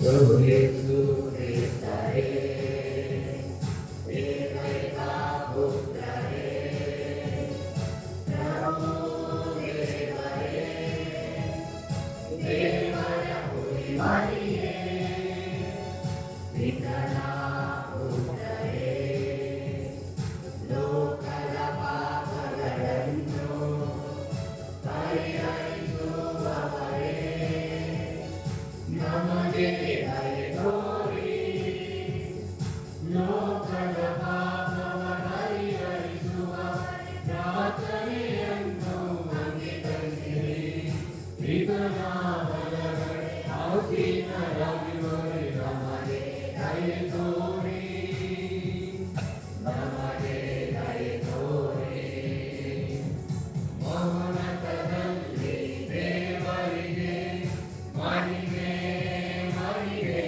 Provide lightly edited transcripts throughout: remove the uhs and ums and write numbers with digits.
प्रभु यीशु Krista है, देवरे का पुत्र है, प्रभु देवरे, देवरा कोई मारी है, पितना पुत्र है, लोकल पापಗಳನ್ನು ಪರಿಹರಿಸುವವರೇ, ನಮಗೆ ಲೋಕದ ಪಾಪವ ಪರಿಹರಿಸುವ ಪ್ರಾರ್ಥನೆಯನ್ನು ಅಂಗೀಕರಿಸಿರಿ. ಪಿತನ ಬಲಗಡೆ ಆಸೀನರಾಗಿರುವವರೇ, ನಮಗೆ ದಯೆ ತೋರಿ, ನಮಗೆ ದಯೆ ತೋರಿ. ಮೌನತದಲ್ಲಿ ದೇವರಿಗೆ ಮಹಿಮೆ ಮಹಿಮೆ,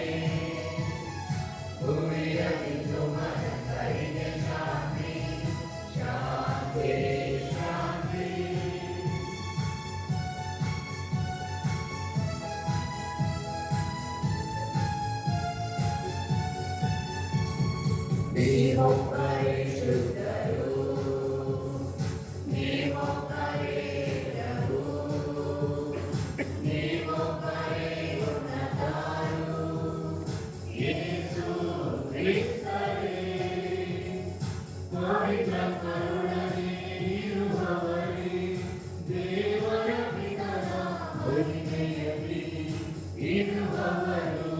ಭೂಮಿಯಲ್ಲಿದ್ದು ಮನುಷ್ಯರಿಗೆ ಶಾಂತಿ ಶಾಂತಿ ಶಾಂತಿ. ನೀವೊಬ್ಬರೇ ಶುದ್ಧರು, ನೀವೊಬ್ಬರೇ ಪ್ರಭು, ನೀವೊಬ್ಬರೇ ಉನ್ನತರು, ಯೇಸು ಕ್ರಿಸ್ತರೇ. ಪವಿತ್ರ ಕರುಣೆ ಇರುವವರೇ, ದೇವರ ಪಿತನ ಮಹಿಮೆಯಲ್ಲಿ ಇರುವವರು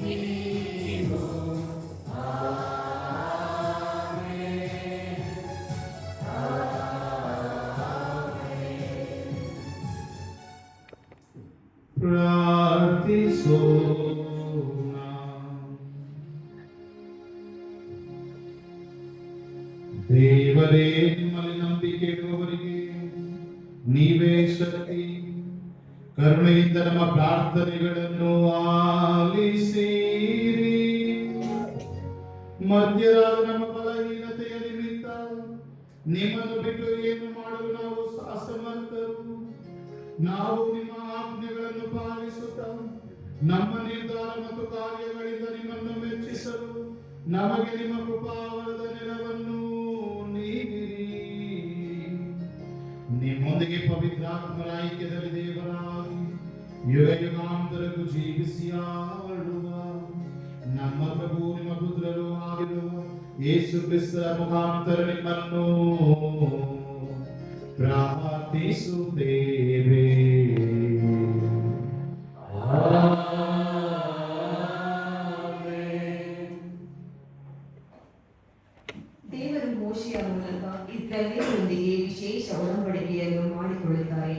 ನೀವು. ಪ್ರಾರ್ಥಿಸೋಣ. ದೇವರೇ, ನಿಮ್ಮಲ್ಲಿ ನಂಬಿಕೆ ಇಡುವವರಿಗೆ ನೀವೇ ಶಕ್ತಿ. ಕರುಣೆಯಿಂದ ನಮ್ಮ ಪ್ರಾರ್ಥನೆಗಳನ್ನು ಆಲಿಸಿರಿ. ಮಧ್ಯರಾದ ನಮ್ಮ ಬಲಹೀನತೆಯ ನಿಮಿತ್ತ ನಿಮ್ಮನ್ನು ಬಿಟ್ಟು ಏನು ಮಾಡಲು ನಾವು ಅಸಮರ್ಥರು. ನಾವು ನಿಮ್ಮ ಆಜ್ಞೆಗಳನ್ನು ಪಾಲಿಸುತ್ತಾ ನಮ್ಮ ನಿರ್ಧಾರ ಮತ್ತು ಕಾರ್ಯಗಳಿಂದ ನಿಮ್ಮನ್ನು ಮೆಚ್ಚಿಸಲು ನಮಗೆ ನಿಮ್ಮ ಕೃಪಾವರದ ನೆರವನ್ನು ನೀಡಿರಿ. ನಿಮ್ಮೊಂದಿಗೆ ಪವಿತ್ರಾತ್ಮರ ಐಕ್ಯದಲ್ಲಿ ದೇವರಾಗಿ ಯುಗ ಯುಗಾಂತರಕ್ಕೂ ಜೀವಿಸಿ ಆಳುವ ನಮ್ಮ ಪ್ರಭು ನಿಮ್ಮ ಪುತ್ರರು ಆಗಿರುವ ಯೇಸು ಕ್ರಿಸ್ತರ ಮುಖಾಂತರ ನಿಮ್ಮನ್ನು ಪ್ರಾರ್ಥಿಸುತ್ತೇವೆ. ದೇವರು ಮೋಶೆಯ ಮೂಲಕ ಇಸ್ರಾಯೇಲರೊಂದಿಗೆ ವಿಶೇಷ ಒಡಂಬಡಿಕೆಯನ್ನು ಮಾಡಿಕೊಳ್ಳುತ್ತಾರೆ.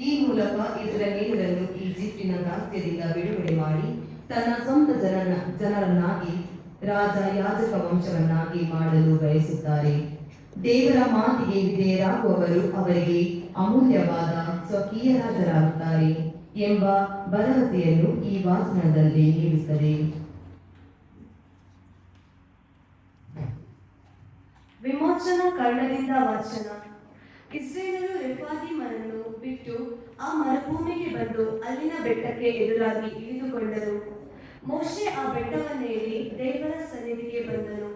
ಈ ಮೂಲಕ ಇಸ್ರಾಯೇಲರನ್ನು ಈಜಿಪ್ಟಿನ ದಾಸ್ಯದಿಂದ ಬಿಡುಗಡೆ ಮಾಡಿ ತನ್ನ ಸ್ವಂತ ಜನರನ್ನಾಗಿ ರಾಜ ಯಾಜಕ ವಂಶವನ್ನಾಗಿ ಮಾಡಲು ಬಯಸುತ್ತಾರೆ. ದೇವರ ಮಾತಿಗೆ ವಿಧೇಯರಾಗುವವರು ಅವರಿಗೆ ಅಮೂಲ್ಯವಾದ ಸ್ವಕೀಯ ರಾಜರಾಗುತ್ತಾರೆ ಎಂಬ ಭರವಸೆಯನ್ನು ಈ ವಾಚನದಲ್ಲಿ ನೀಡುತ್ತದೆ. ವಿಮೋಚನಾ ಕಾರಣದಿಂದ ವಾಚನ. ಇಸ್ರೇಲರು ರೆಫಾದೀಮರನ್ನು ಬಿಟ್ಟು ಆ ಮರುಭೂಮಿಗೆ ಬಂದು ಅಲ್ಲಿನ ಬೆಟ್ಟಕ್ಕೆ ಎದುರಾಗಿ ಇಳಿದುಕೊಂಡರು. ಮೋಶೆ ಆ ಬೆಟ್ಟವನ್ನೇರಿ ದೇವರ ಸನ್ನಿಧಿಗೆ ಬಂದನು.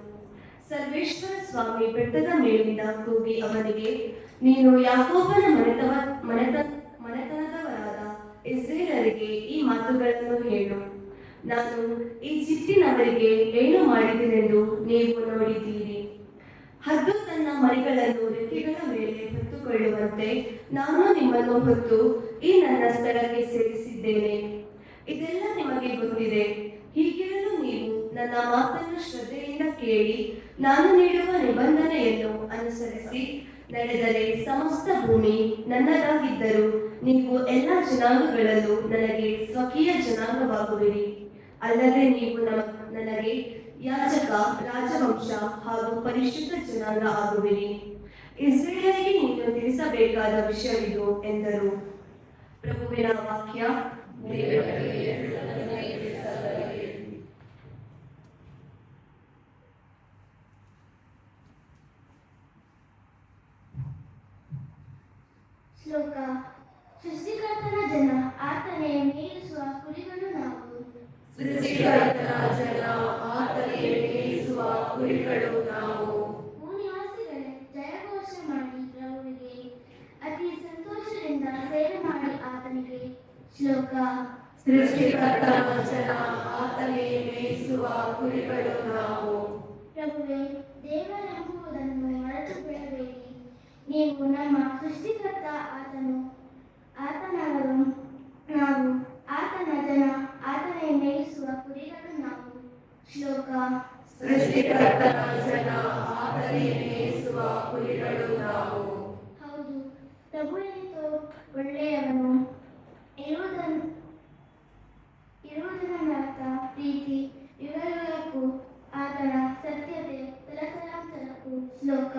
ಸರ್ವೇಶ್ವರ ಸ್ವಾಮಿ ಬೆಟ್ಟದ ಮೇಲಿಂದ ಕೂಗಿ ಅವನಿಗೆ, ನೀನು ಯಾಕೋಬನ ಮನೆತನದವರಾದ ಇಸ್ರೇಲರಿಗೆ ಈ ಮಾತುಗಳನ್ನು ಹೇಳು. ನಾನು ಈಜಿಪ್ಟಿನವರಿಗೆ ಏನು ಮಾಡಿದೆನೆಂದು ನೀವು ನೋಡಿದ್ದೀರಿ. ಹದ್ದು ತನ್ನ ಮರಿಗಳನ್ನು ರೆಕ್ಕೆಗಳ ಮೇಲೆ ಹೊತ್ತುಕೊಳ್ಳುವಂತೆ ನಾನು ನಿಮ್ಮನ್ನು ಹೊತ್ತು ಈ ನನ್ನ ಸ್ಥಳಕ್ಕೆ ಸೇರಿಸಿದ್ದೇನೆ. ಇದೆಲ್ಲ ನಿಮಗೆ ಗೊತ್ತಿದೆ. ಹೀಗಿರಲು ನೀವು ನನ್ನ ಮಾತನ್ನು ಶ್ರದ್ಧೆಯಿಂದ ಕೇಳಿ ನಾನು ನೀಡುವ ನಿಬಂಧನೆಯನ್ನು ಅನುಸರಿಸಿ ನಡೆದರೆ ಸಮಸ್ತ ಭೂಮಿ ನನ್ನದಾಗಿದ್ದರೂ ನೀವು ಎಲ್ಲ ಜನಾಂಗಗಳಲ್ಲೂ ನನಗೆ ಸ್ವಕೀಯ ಜನಾಂಗವಾಗುವಿರಿ. ಅಲ್ಲದೆ ನೀವು ನನಗೆ ಯಾಜಕ, ರಾಜವಂಶ ಹಾಗೂ ಪರಿಶುದ್ಧ ಜನಾಂಗ ಆಗುವಿರಿ. ಇಸ್ರೇಲರಿಗೆ ನೀನು ತಿಳಿಸಬೇಕಾದ ವಿಷಯವಿದು ಎಂದರು. ಪ್ರಭುವಿನ ವಾಕ್ಯ. ಶ್ಲೋಕ. ಸೃಷ್ಟಿಕರ್ತನ ಜನ ಆತನೇ ಮೇಯಿಸುವ ಕುರಿಗಳು ನಾವು. ಸೃಷ್ಟಿಕರ್ತನ ಜನ ಆತನೇ ಮೇಯಿಸುವ ಕುರಿಗಳು ನಾವು. ಭೂನಿವಾಸಿಗಳೇ, ಜಯಘೋಷ ಮಾಡಿ ಪ್ರಭುವಿಗೆ, ಅತಿ ಸಂತೋಷದಿಂದ ಸೇವೆ ಮಾಡಿ ಆತನಿಗೆ. ಶ್ಲೋಕ. ಸೃಷ್ಟಿಕರ್ತನ ಜನ ಆತನೇ ಮೇಯಿಸುವ ಕುರಿಗಳು ನಾವು. ಪ್ರಭುವೇ, ದೇವರೆಂಬುದನ್ನು ಮರೆತು ಬಿಡಬೇಡಿ. ನೀವು ನಮ್ಮ ಸೃಷ್ಟಿಕರ್ತ, ಆತನವರು ನಾವು, ಆತನ ಜನ, ಆತನೇ ಮೇಯಿಸುವ ಕುರಿಗಳು ನಾವು. ಶ್ಲೋಕ. ಸೃಷ್ಟಿಕರ್ತನ ಜನ ಆತನೇ ಮೇಯಿಸುವ ಕುರಿಗಳು ನಾವು. ಹೌದು, ಪ್ರಭುವಿನಿಂದ ಒಳ್ಳೆಯವನು ಇರುವುದನ್ನರ್ಥ ಪ್ರೀತಿ ಯುಗಯುಗಕ್ಕೂ, ಆತನ ಸತ್ಯತೆ ತಲತಲಾಂತರಕ್ಕೂ. ಶ್ಲೋಕ.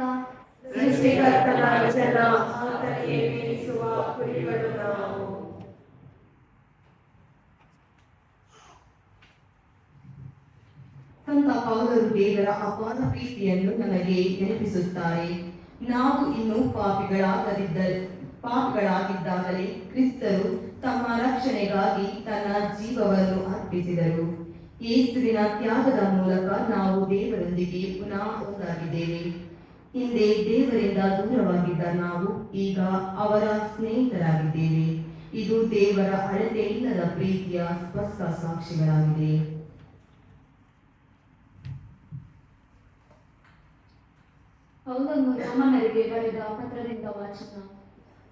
ಸೃಷ್ಟಿಕರ್ತನ ಜನ ಆತನೇ ಮೇಯಿಸುವ ಕುರಿಗಳು ನಾವು. ಸಂತ ಪೌಲರು ದೇವರ ಅಪಾರ ಪ್ರೀತಿಯನ್ನು ನಮಗೆ ನೆನಪಿಸುತ್ತಾರೆ. ನಾವು ಇನ್ನೂ ಪಾಪಿಗಳಾಗಿದ್ದಾಗಲೇ ಕ್ರಿಸ್ತರು ತಮ್ಮ ರಕ್ಷಣೆಗಾಗಿ ತನ್ನ ಜೀವವನ್ನು ಅರ್ಪಿಸಿದರು. ಯೇಸುವಿನ ತ್ಯಾಗದ ಮೂಲಕ ನಾವು ದೇವರೊಂದಿಗೆ ಪುನಃ ಒಂದಾಗಿದ್ದೇವೆ. ಹಿಂದೆ ದೇವರಿಂದ ದೂರವಾಗಿದ್ದ ನಾವು ಈಗ ಅವರ ಸ್ನೇಹಿತರಾಗಿದ್ದೇವೆ. ಇದು ದೇವರ ಅಳತೆಯಿಲ್ಲದ ಪ್ರೀತಿಯ ಸ್ಪಷ್ಟ ಸಾಕ್ಷಿಗಳಾಗಿದೆ. ಪೌಲನು ರೋಮನರಿಗೆ ಬರೆದ ಪತ್ರದಿಂದ ವಾಚನ.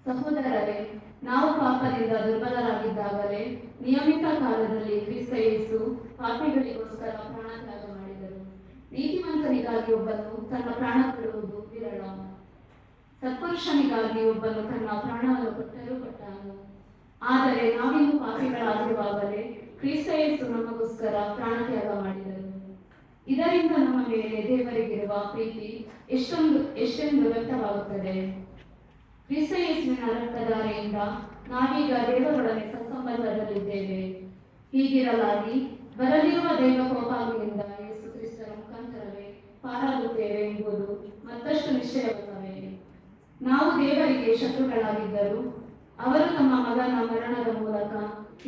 ಸಹೋದರರೇ, ನಾವು ಪಾಪದಿಂದ ದುರ್ಬಲರಾಗಿದ್ದಾಗಲೇ ನಿಯಮಿತ ಕಾಲದಲ್ಲಿ ಕ್ರಿಸ್ತ ಯೇಸು ಪಾಪಿಗಳಿಗೋಸ್ಕರ ಪ್ರಾಣತ್ಯಾಗ ಮಾಡಿದರು. ನೀತಿವಂತನಿಗಾಗಿ ಒಬ್ಬನು ತನ್ನ ಪ್ರಾಣ ಕೊಡುವುದು ವಿರಳ. ಸತ್ಪುರುಷನಿಗಾಗಿ ಒಬ್ಬನು ತನ್ನ ಪ್ರಾಣವನ್ನು ಕೊಟ್ಟನು. ಆದರೆ ನಾವಿನ್ನು ಪಾಪಿಗಳಾಗಿರುವಾಗಲೇ ಕ್ರಿಸ್ತ ಯೇಸು ನಮಗೋಸ್ಕರ ಪ್ರಾಣತ್ಯಾಗ ಮಾಡಿದರು. ಇದರಿಂದ ನಮ್ಮ ಮೇಲೆ ದೇವರಿಗಿರುವ ಪ್ರೀತಿ ಎಷ್ಟೆಂದು ವ್ಯಕ್ತವಾಗುತ್ತದೆ. ಕ್ರಿಸ್ತ ಯೇಸುವಿನ ರಕ್ತಧಾರೆಯಿಂದ ನಾವೀಗ ದೇವರೊಡನೆ ಸತ್ಸಂಬಂಧದಲ್ಲಿದ್ದೇವೆ. ಹೀಗಿರಲಾಗಿ ಬರಲಿರುವ ದೈವ ಕೋಪಾಗ್ನಿಯಿಂದ ಯೇಸು ಕ್ರಿಸ್ತರ ಮುಖಾಂತರವೇ ಪಾರಾಗುತ್ತೇವೆ ಎಂಬುದು ಮತ್ತಷ್ಟು ನಿಶ್ಚಯವಲ್ಲವೇ? ನಾವು ದೇವರಿಗೆ ಶತ್ರುಗಳಾಗಿದ್ದರೂ ಅವರು ತಮ್ಮ ಮಗನ ಮರಣದ ಮೂಲಕ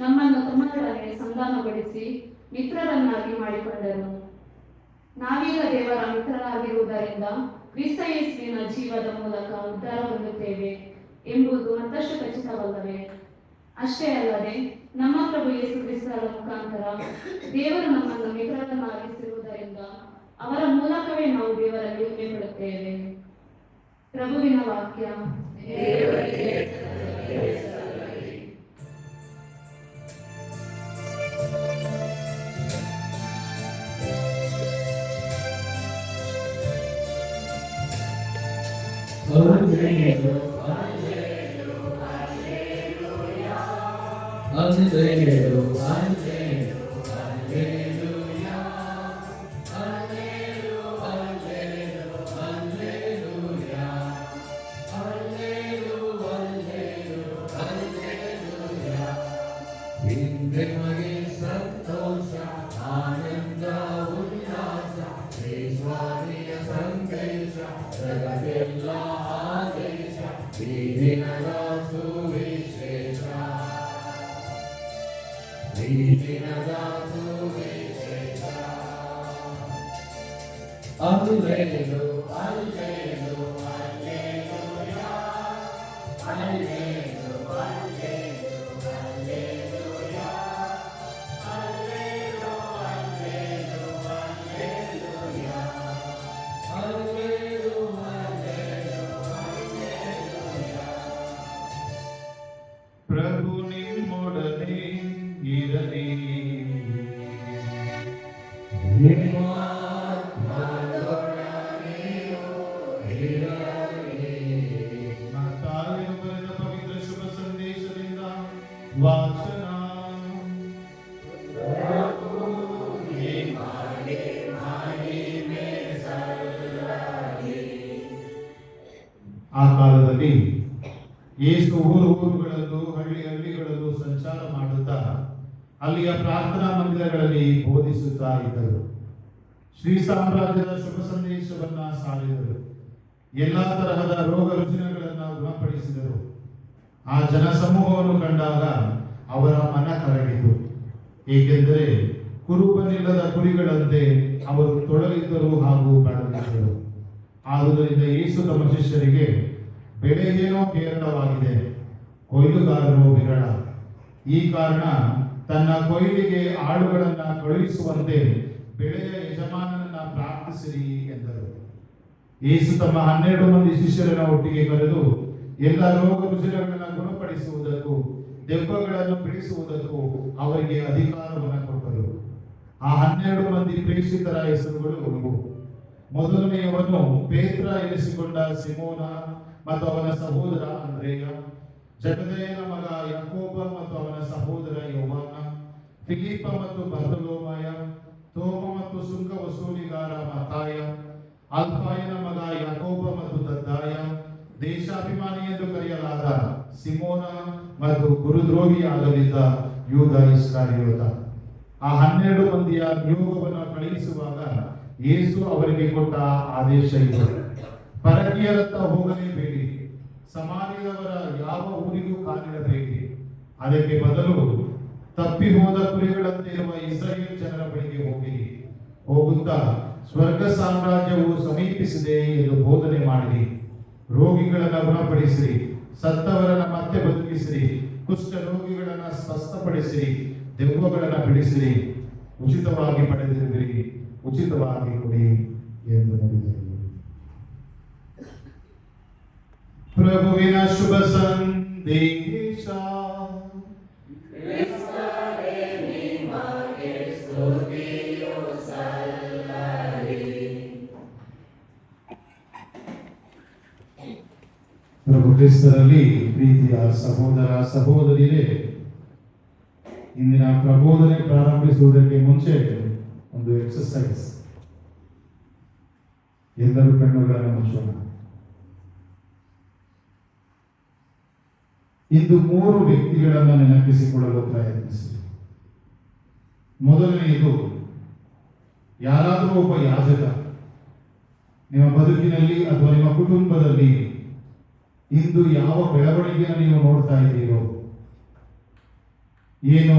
ನಮ್ಮನ್ನು ತಮ್ಮೊಡನೆ ಸಂಧಾನಗೊಳಿಸಿ ಮಿತ್ರರನ್ನಾಗಿ ಮಾಡಿಕೊಂಡರು. ನಾವೀಗ ದೇವರ ಮಿತ್ರರಾಗಿರುವುದರಿಂದ ಕ್ರಿಸ್ತ ಯೇಸುವಿನ ಜೀವದ ಮೂಲಕ ಉದ್ಧಾರ ಹೊಂದುತ್ತೇವೆ ಎಂಬುದು ಮತ್ತಷ್ಟು ಖಚಿತವಲ್ಲವೇ? ಅಷ್ಟೇ ಅಲ್ಲದೆ ನಮ್ಮ ಪ್ರಭು ಯೇಸು ಕ್ರಿಸ್ತರ ಮುಖಾಂತರ ದೇವರು ನಮ್ಮನ್ನು ಮಿತ್ರರನ್ನಾಗಿಸಿರುವುದರಿಂದ ಅವರ ಮೂಲಕವೇ ನಾವು ದೇವರಲ್ಲಿ ಹೆಮ್ಮೆಪಡುತ್ತೇವೆ. ಪ್ರಭುವಿನ ವಾಕ್ಯ. ನಿಮಗೆ ಸಂತೋಷ, ಆನಂದ, ಉಲ್ಲಾಸ, ಸ್ವಾಮಿಯ ಸಂದೇಶ ಜಗತ್ತೆಲ್ಲ ಆದೇಶ, ಈ ದಿನದ ಸುವಿಶೇಷ, ಈ ದಿನದ ಸುವಿಶೇಷ. ಅಲ್ಲೇಲು ಅಲ್ಲೇಲು ಅಲ್ಲೇಲೂಯ, ಅಲ್ಲೇಲು ಅಲ್ಲೇಲು ಅಲ್ಲೇಲೂಯ, ಅಲ್ಲೇಲು ಅಲ್ಲೇಲು ಅಲ್ಲೇಲೂಯ, ಅಲ್ಲೇಲು ಅಲ್ಲೇಲು ಅಲ್ಲೇಲೂಯ. ಪ್ರಭು ನಿಮ್ಮೊಡನೆ ಇರಲಿ. ನಿಮ್ಮ ಆತ್ಮದೊಡನೆಯೂ ಇರಲಿ. ಮತ್ತಾಯನು ಬರೆದ ಪವಿತ್ರ ಶುಭ ಸಂದೇಶದಿಂದ ವಾಚನ. ಆ ಕಾಲದಲ್ಲಿ ಯೇಸು ಊರುಗಳಲ್ಲೂ ಹಳ್ಳಿ ಹಳ್ಳಿ ಹಳ್ಳಿಗಳಲ್ಲೂ ಸಂಚಾರ ಮಾಡುತ್ತಾ ಅಲ್ಲಿಯ ಪ್ರಾರ್ಥನಾ ಮಂದಿರಗಳಲ್ಲಿ ಬೋಧಿಸುತ್ತಾ ಇದ್ದರು. ಶ್ರೀ ಸಾಮ್ರಾಜ್ಯದ ಶುಭ ಸಂದೇಶವನ್ನ ಸಾರಿದರು. ಎಲ್ಲಾ ತರಹದ ರೋಗ ರುಜಿನಗಳನ್ನು ಗುಣಪಡಿಸಿದರು. ಆ ಜನಸಮೂಹವನ್ನು ಕಂಡಾಗ ಅವರ ಮನ ಕರಗಿತು. ಏಕೆಂದರೆ ಕುರುಬನಿಲ್ಲದ ಕುರಿಗಳಂತೆ ಅವರು ತೊಡಲಿದ್ದರು ಹಾಗೂ ಬಳಲಿದ್ದರು. ಆದುದರಿಂದ ಯೇಸು ತಮ್ಮ ಶಿಷ್ಯರಿಗೆ, ಬೆಳೆಗೇನೋ ಹೇರಳವಾಗಿದೆ, ಕೊಯ್ಲುಗಾರರು ವಿರಳ. ಈ ಕಾರಣ ತನ್ನ ಕೊಯ್ಲಿಗೆ ಆಳುಗಳನ್ನ ಕಳುಹಿಸುವಂತೆ ಬೆಳೆಯ ಯಜಮಾನನನ್ನ ಪ್ರಾರ್ಥಿಸಿರಿ ಎಂದರು. ಯೇಸು ತಮ್ಮ 12 ಮಂದಿ ಶಿಷ್ಯರನ್ನ ಒಟ್ಟಿಗೆ ಕರೆದು ಎಲ್ಲ ರೋಗ ರುಜಿನಗಳನ್ನು ಗುಣಪಡಿಸುವುದಕ್ಕೂ ದೆವ್ವಗಳನ್ನು ಬಿಡಿಸುವುದಕ್ಕೂ ಅವರಿಗೆ ಅಧಿಕಾರವನ್ನು ಕೊಟ್ಟರು. ಆ 12 ಮಂದಿ ಪ್ರೇಷಿತರ ಹೆಸರುಗಳು ಇವು. ಮೊದಲನೆಯವನು ಪೇತ್ರ ಎನಿಸಿಕೊಂಡ ಸಿಮೋನ ಮತ್ತು ಅವನ ಸಹೋದರ ಅಂದ್ರೇಯ, ಜಬೆದಾಯನ ಮಗ ಯಾಕೋಬ ಮತ್ತು ಅವನ ಸಹೋದರ ಯೋಹಾನ, ಫಿಲಿಪ್ಪ ಮತ್ತು ಬರ್ತಲೋಮಾಯ, ತೋಮ ಮತ್ತು ಸುಂಕ ವಸೂಲಿಗಾರ ಮತ್ತಾಯ, ಅಲ್ಫಾಯನ ಮಗ ಯಾಕೋಬ ಮತ್ತು ತದ್ದಾಯ, ದೇಶಾಭಿಮಾನಿ ಎಂದು ಕರೆಯಲಾದ ಸಿಮೋನ ಮತ್ತು ಗುರುದ್ರೋಹಿಯಾಗಲಿದ್ದ ಯೂದ ಇಸ್ಕರಿಯೋತ. ಆ 12 ಮಂದಿಯ ನಿಯೋಗವನ್ನು ಕಳುಹಿಸುವಾಗ ಯೇಸು ಅವರಿಗೆ ಕೊಟ್ಟ ಆದೇಶ ಇದು: ಪರಕೀಯರತ್ತ ಹೋಗಲೇಬೇಡಿ, ಸಮಾರ್ಯದವರ ಯಾವ ಊರಿಗೂ ಕಾಲಿಡಬೇಡಿ. ಅದಕ್ಕೆ ಬದಲು ತಪ್ಪಿ ಹೋದ ಕುರಿಗಳಂತೆ ಇರುವ ಇಸ್ರಾಯೇಲ್ ಜನರ ಬಳಿಗೆ ಹೋಗಿರಿ. ಹೋಗುತ್ತಾ ಸ್ವರ್ಗ ಸಾಮ್ರಾಜ್ಯವು ಸಮೀಪಿಸಿದೆ ಎಂದು ಬೋಧನೆ ಮಾಡಿರಿ. ರೋಗಿಗಳನ್ನು ಗುಣಪಡಿಸಿರಿ, ಸತ್ತವರನ್ನ ಮತ್ತೆ ಬದುಕಿಸಿರಿ, ಕುಷ್ಠ ರೋಗಿಗಳನ್ನ ಸ್ವಸ್ಥಪಡಿಸಿರಿ, ದೆವ್ವಗಳನ್ನು ಬಿಡಿಸಿರಿ. ಉಚಿತವಾಗಿ ಪಡೆದಿರುವಿರಿ, ಉಚಿತವಾಗಿ ಕೊಡಿ ಎಂದು ನುಡಿದರು. ಪ್ರಭುವಿನ ಶುಭ ಸಂದೇಶ. ಪ್ರಭು ಕ್ರಿಸ್ತರಲ್ಲಿ ಪ್ರೀತಿಯ ಸಹೋದರ ಸಹೋದರಿಯರೇ, ಇಂದಿನ ಪ್ರಬೋಧನೆ ಪ್ರಾರಂಭಿಸುವುದಕ್ಕೆ ಮುಂಚೆ ಒಂದು ಎಕ್ಸರ್ಸೈಸ್. ಎಲ್ಲರೂ ಕಣ್ಣುಗಳನ್ನು ಮುಚ್ಚೋಣ. ಇಂದು 3 ವ್ಯಕ್ತಿಗಳನ್ನು ನೆನಪಿಸಿಕೊಳ್ಳಲು ಪ್ರಯತ್ನಿಸಿ. ಮೊದಲನೆಯದು, ಯಾರಾದರೂ ಒಬ್ಬ ಯಾಜಕ ನಿಮ್ಮ ಬದುಕಿನಲ್ಲಿ ಅಥವಾ ನಿಮ್ಮ ಕುಟುಂಬದಲ್ಲಿ ಇಂದು ಯಾವ ಬೆಳವಣಿಗೆಯನ್ನು ನೀವು ನೋಡ್ತಾ ಇದ್ದೀರೋ, ಏನು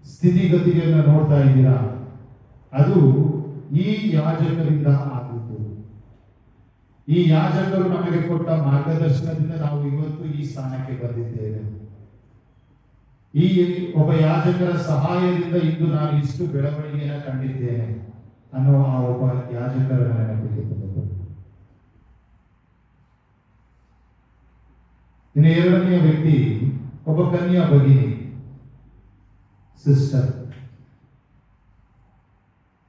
ಸ್ಥಿತಿಗತಿಯನ್ನು ನೋಡ್ತಾ ಇದ್ದೀರಾ, ಅದು ಈ ಯಾಜಕರಿಂದ ಆಗಿತ್ತು. ಈ ಯಾಜಕರು ನಮಗೆ ಕೊಟ್ಟ ಮಾರ್ಗದರ್ಶನದಿಂದ ನಾವು ಇವತ್ತು ಈ ಸ್ಥಾನಕ್ಕೆ ಬಂದಿದ್ದೇವೆ. ಈ ಒಬ್ಬ ಯಾಜಕರ ಸಹಾಯದಿಂದ ಇಂದು ನಾನು ಇಷ್ಟು ಬೆಳವಣಿಗೆಯನ್ನು ಕಂಡಿದ್ದೇನೆ ಅನ್ನೋ ಆ ಒಬ್ಬ ಯಾಜಕರ ನೆನಪಿಗೆ ಬಂದದ್ದು. ಇನ್ನು ಎರಡನೆಯ ವ್ಯಕ್ತಿ ಒಬ್ಬ ಕನ್ಯಾ ಭಗಿನಿ, ಸಿಸ್ಟರ್.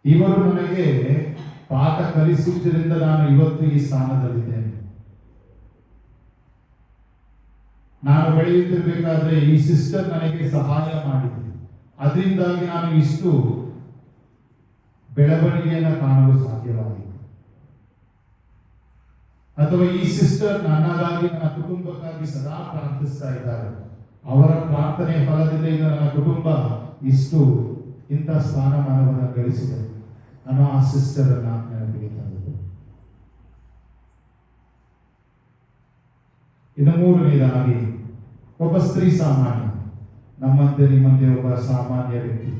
ಇವರು ನನಗೆ ಪಾಠ ಕಲಿಸುವುದರಿಂದ ನಾನು ಇವತ್ತು ಈ ಸ್ಥಾನದಲ್ಲಿದ್ದೇನೆ. ನಾನು ಬೆಳೆಯುತ್ತಿರಬೇಕಾದ್ರೆ ಈ ಸಿಸ್ಟರ್ ನನಗೆ ಸಹಾಯ ಮಾಡಿದೆ, ಅದರಿಂದಾಗಿ ನಾನು ಇಷ್ಟು ಬೆಳವಣಿಗೆಯನ್ನು ಕಾಣಲು ಸಾಧ್ಯವಾಯಿತು. ಅಥವಾ ಈ ಸಿಸ್ಟರ್ ನನ್ನಗಾಗಿ, ನನ್ನ ಕುಟುಂಬಕ್ಕಾಗಿ ಸದಾ ಪ್ರಾರ್ಥಿಸ್ತಾ ಇದ್ದಾರೆ, ಅವರ ಪ್ರಾರ್ಥನೆ ಫಲದಿಂದ ಈಗ ನನ್ನ ಕುಟುಂಬ ಇಷ್ಟು ಇಂಥ ಸ್ಥಾನಮಾನವನ್ನು ಗಳಿಸಿದೆ ಅನ್ನೋ ಆ ಸಿಸ್ಟರ್ ಅನ್ನ ನೆನಪಿಗೆ ತಂದದ್ದು. ಇನ್ನು ಮೂರನೇದಾಗಿ ಒಬ್ಬ ಸ್ತ್ರೀ ಸಾಮಾನ್ಯ, ನಮ್ಮಂತೆ ನಿಮ್ಮಂತೆ ಒಬ್ಬ ಸಾಮಾನ್ಯ ವ್ಯಕ್ತಿ.